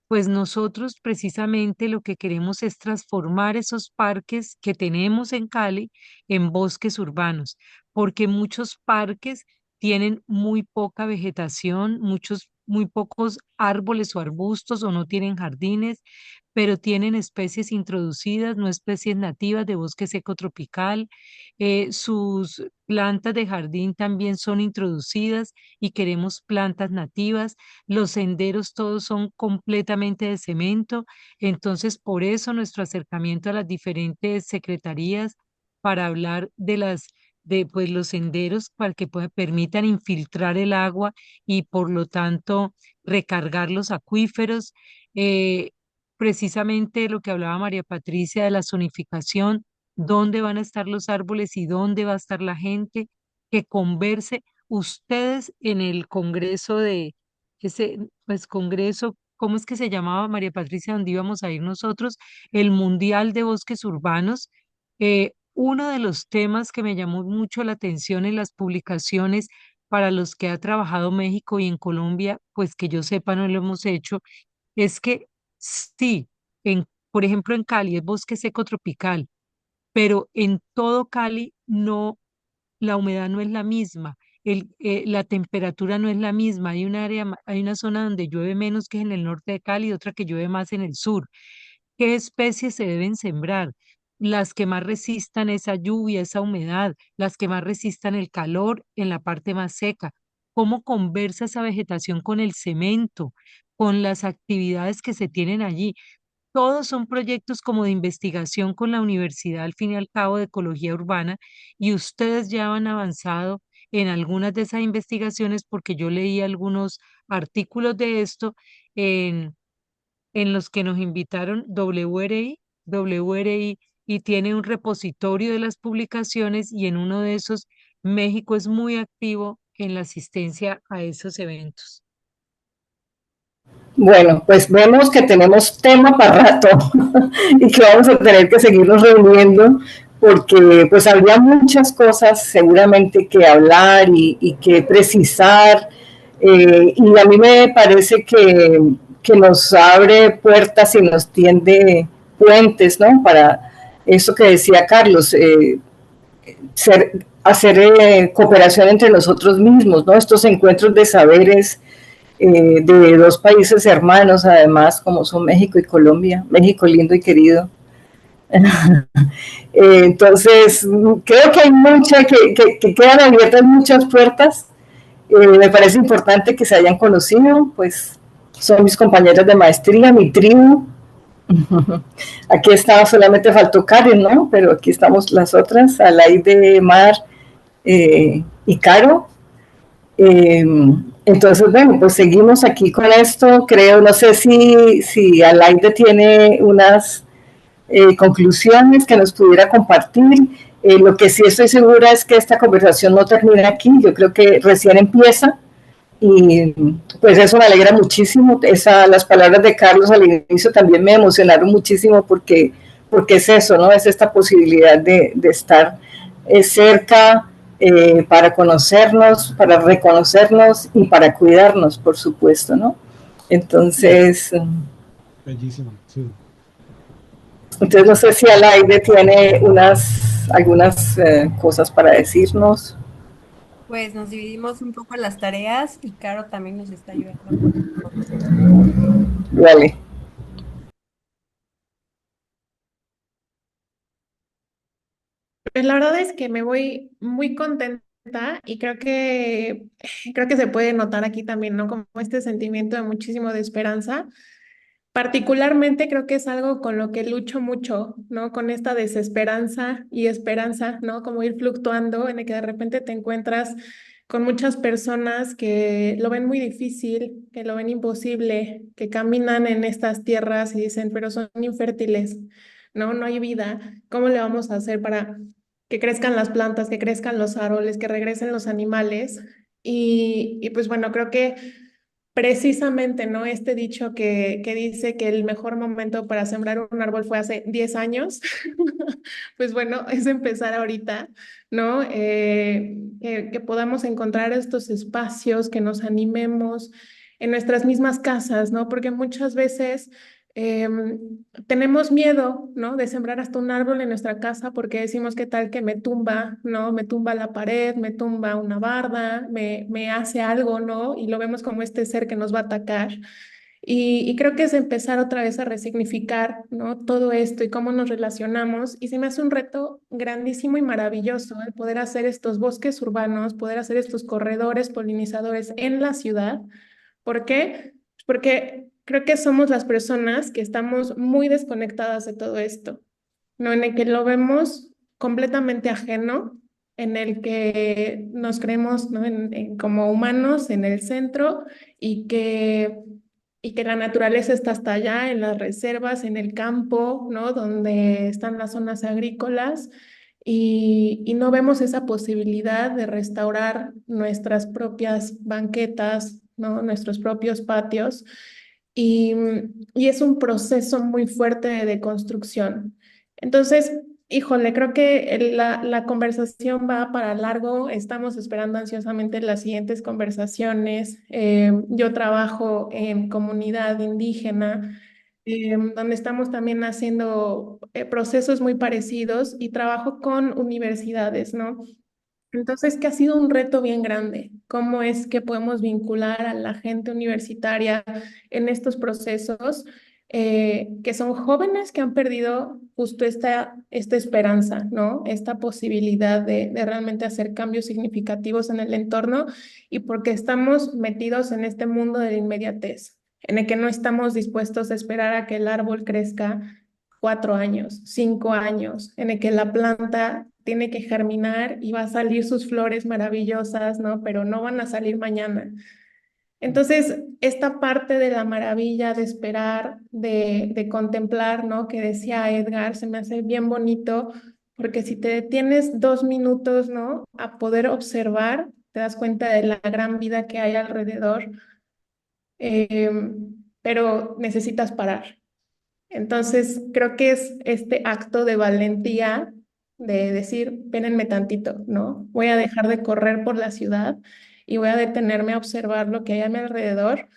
Pues nosotros precisamente lo que queremos es transformar esos parques que tenemos en Cali en bosques urbanos, porque muchos parques tienen muy poca vegetación, muy pocos árboles o arbustos o no tienen jardines, pero tienen especies introducidas, no especies nativas de bosque seco tropical. Sus plantas de jardín también son introducidas y queremos plantas nativas. Los senderos todos son completamente de cemento, entonces por eso nuestro acercamiento a las diferentes secretarías para hablar de de pues los senderos para que permitan infiltrar el agua y por lo tanto recargar los acuíferos. eh, Precisamente lo que hablaba María Patricia de la zonificación, dónde van a estar los árboles y dónde va a estar la gente, que converse ustedes en el Congreso de ese, pues Congreso, ¿cómo es que se llamaba, María Patricia, donde íbamos a ir nosotros? El Mundial de Bosques Urbanos. Uno de los temas que me llamó mucho la atención en las publicaciones para los que ha trabajado México y en Colombia, pues que yo sepa no lo hemos hecho, es que sí, por ejemplo en Cali es bosque seco tropical, pero en todo Cali no, la humedad no es la misma, la temperatura no es la misma. Hay un área, hay una zona donde llueve menos que en el norte de Cali y otra que llueve más en el sur. ¿Qué especies se deben sembrar? Las que más resistan esa lluvia, esa humedad, las que más resistan el calor en la parte más seca. ¿Cómo conversa esa vegetación con el cemento, con las actividades que se tienen allí? todos son proyectos como de investigación con la universidad, al fin y al cabo, de ecología urbana, y ustedes ya han avanzado en algunas de esas investigaciones porque yo leí algunos artículos de esto en los que nos invitaron WRI, y tiene un repositorio de las publicaciones, y en uno de esos México es muy activo en la asistencia a esos eventos. Bueno, pues vemos que tenemos tema para rato y que vamos a tener que seguirnos reuniendo porque pues habría muchas cosas seguramente que hablar y que precisar y a mí me parece que nos abre puertas y nos tiende puentes, ¿no? Para eso que decía Carlos, hacer cooperación entre nosotros mismos, ¿no? Estos encuentros de saberes de dos países hermanos, además, como son México y Colombia, México lindo y querido. Entonces, creo que hay que quedan abiertas muchas puertas. Me parece importante que se hayan conocido, pues son mis compañeras de maestría, mi tribu. Aquí estaba, solamente faltó Karen, ¿no? Pero aquí estamos las otras, Alaide, Mar y Caro. Entonces, bueno, pues seguimos aquí con esto. Creo, no sé si Alaide tiene unas conclusiones que nos pudiera compartir. Lo que sí estoy segura es que esta conversación no termina aquí. Yo creo que recién empieza y pues eso me alegra muchísimo. Las palabras de Carlos al inicio también me emocionaron muchísimo porque es eso, ¿no? Es esta posibilidad de estar cerca, para conocernos, para reconocernos y para cuidarnos, por supuesto, ¿no? Entonces, Bellísimo, sí. Entonces no sé si Alaide tiene algunas cosas para decirnos. Pues nos dividimos un poco las tareas y Caro también nos está ayudando. Vale. Pues la verdad es que me voy muy contenta y creo que se puede notar aquí también, ¿no? Como este sentimiento de muchísimo de esperanza. Particularmente creo que es algo con lo que lucho mucho, ¿no? Con esta desesperanza y esperanza, ¿no? Como ir fluctuando en el que de repente te encuentras con muchas personas que lo ven muy difícil, que lo ven imposible, que caminan en estas tierras y dicen, pero son infértiles, ¿no? No hay vida. ¿Cómo le vamos a hacer para que crezcan las plantas, que crezcan los árboles, que regresen los animales? Y pues bueno, creo que precisamente, ¿no? Este dicho que dice que el mejor momento para sembrar un árbol fue hace 10 años, pues bueno, es empezar ahorita, ¿no? Que podamos encontrar estos espacios, que nos animemos en nuestras mismas casas, ¿no? Porque muchas veces tenemos miedo, ¿no? De sembrar hasta un árbol en nuestra casa porque decimos qué tal que me tumba, ¿no? Me tumba la pared, me tumba una barda, me hace algo, ¿no? Y lo vemos como este ser que nos va a atacar. Y creo que es empezar otra vez a resignificar, ¿no? Todo esto y cómo nos relacionamos. Y se me hace un reto grandísimo y maravilloso el poder hacer estos bosques urbanos, poder hacer estos corredores polinizadores en la ciudad. ¿Por qué? Porque creo que somos las personas que estamos muy desconectadas de todo esto, ¿no? En el que lo vemos completamente ajeno, en el que nos creemos, ¿no? Como humanos en el centro y que la naturaleza está hasta allá, en las reservas, en el campo, ¿no? Donde están las zonas agrícolas. Y no vemos esa posibilidad de restaurar nuestras propias banquetas, ¿no? Nuestros propios patios. Y, y es un proceso muy fuerte de construcción. Entonces, híjole, creo que la conversación va para largo. Estamos esperando ansiosamente las siguientes conversaciones. Yo trabajo en comunidad indígena, donde estamos también haciendo procesos muy parecidos y trabajo con universidades, ¿no? Entonces, que ha sido un reto bien grande. ¿Cómo es que podemos vincular a la gente universitaria en estos procesos que son jóvenes que han perdido justo esta esperanza, ¿no? Esta posibilidad de realmente hacer cambios significativos en el entorno y porque estamos metidos en este mundo de la inmediatez, en el que no estamos dispuestos a esperar a que el árbol crezca 4 años, 5 años, en el que la planta tiene que germinar y va a salir sus flores maravillosas, ¿no? Pero no van a salir mañana. Entonces, esta parte de la maravilla de esperar, de contemplar, ¿no? Que decía Edgar, se me hace bien bonito, porque si te detienes 2 minutos, ¿no? A poder observar, te das cuenta de la gran vida que hay alrededor, pero necesitas parar. Entonces, creo que es este acto de valentía de decir, espérenme tantito, ¿no? Voy a dejar de correr por la ciudad y voy a detenerme a observar lo que hay a mi alrededor.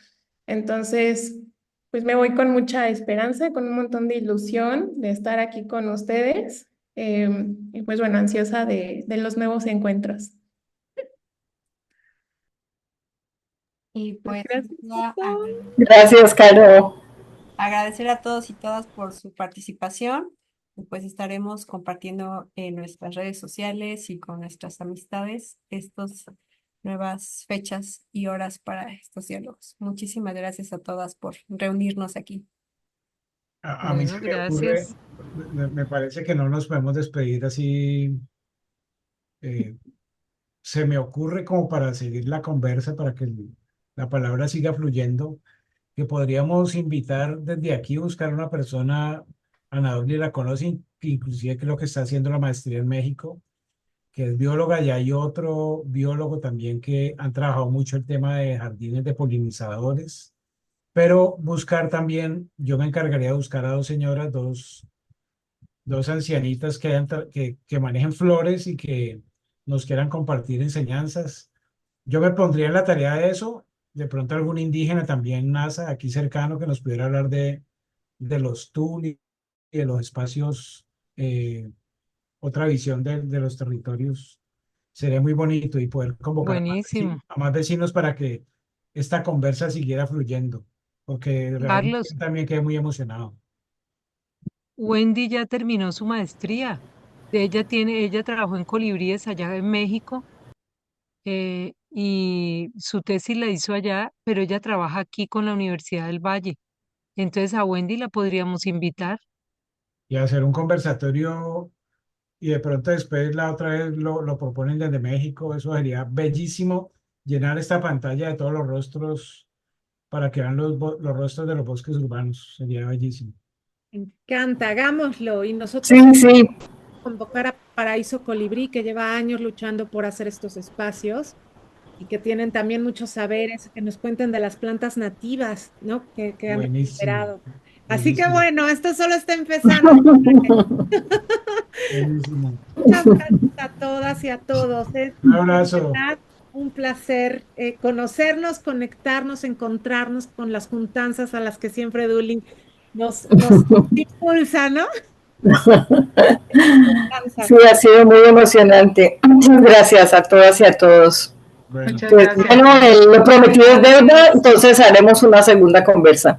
Entonces, pues me voy con mucha esperanza, con un montón de ilusión de estar aquí con ustedes, y pues bueno, ansiosa de los nuevos encuentros. Y pues Gracias. Gracias, Caro. agradecer a todos y todas por su participación. Y pues estaremos compartiendo en nuestras redes sociales y con nuestras amistades estas nuevas fechas y horas para estos diálogos. Muchísimas gracias a todas por reunirnos aquí. A mí Bueno, se me ocurre, gracias. me parece que no nos podemos despedir así. Se me ocurre como para seguir la conversa, para que la palabra siga fluyendo, que podríamos invitar desde aquí, buscar una persona, Ana Dorli la conoce, inclusive que es lo que está haciendo la maestría en México, que es bióloga, y hay otro biólogo también que han trabajado mucho el tema de jardines de polinizadores, pero buscar también, yo me encargaría de buscar a dos señoras, dos ancianitas que manejen flores y que nos quieran compartir enseñanzas. Yo me pondría en la tarea de eso, de pronto algún indígena también, NASA, aquí cercano, que nos pudiera hablar de los tulis y de los espacios, otra visión de los territorios. Sería muy bonito, y poder convocar Buenísimo. a más vecinos para que esta conversa siguiera fluyendo, porque realmente Carlos, yo también quedé muy emocionado. Wendy ya terminó su maestría. Ella trabajó en colibríes allá en México, y su tesis la hizo allá, pero ella trabaja aquí con la Universidad del Valle. Entonces a Wendy la podríamos invitar. Y hacer un conversatorio, y de pronto después la otra vez lo proponen desde México. Eso sería bellísimo, llenar esta pantalla de todos los rostros para que vean los rostros de los bosques urbanos. Sería bellísimo. Me encanta, hagámoslo. Y nosotros Sí, sí. convocar a Paraíso Colibrí, que lleva años luchando por hacer estos espacios y que tienen también muchos saberes, que nos cuenten de las plantas nativas, ¿no? Que han Buenísimo, recuperado. Así que buenísimo, bueno, esto solo está empezando. buenísimo. Muchas gracias a todas y a todos. Es Un de abrazo. verdad un placer conocernos, conectarnos, encontrarnos con las juntanzas a las que siempre Dueling nos impulsa, ¿no? Sí, ha sido muy emocionante. Muchas gracias a todas y a todos. Bueno. Muchas Pues gracias. bueno, lo prometido es deuda, entonces haremos una segunda conversa.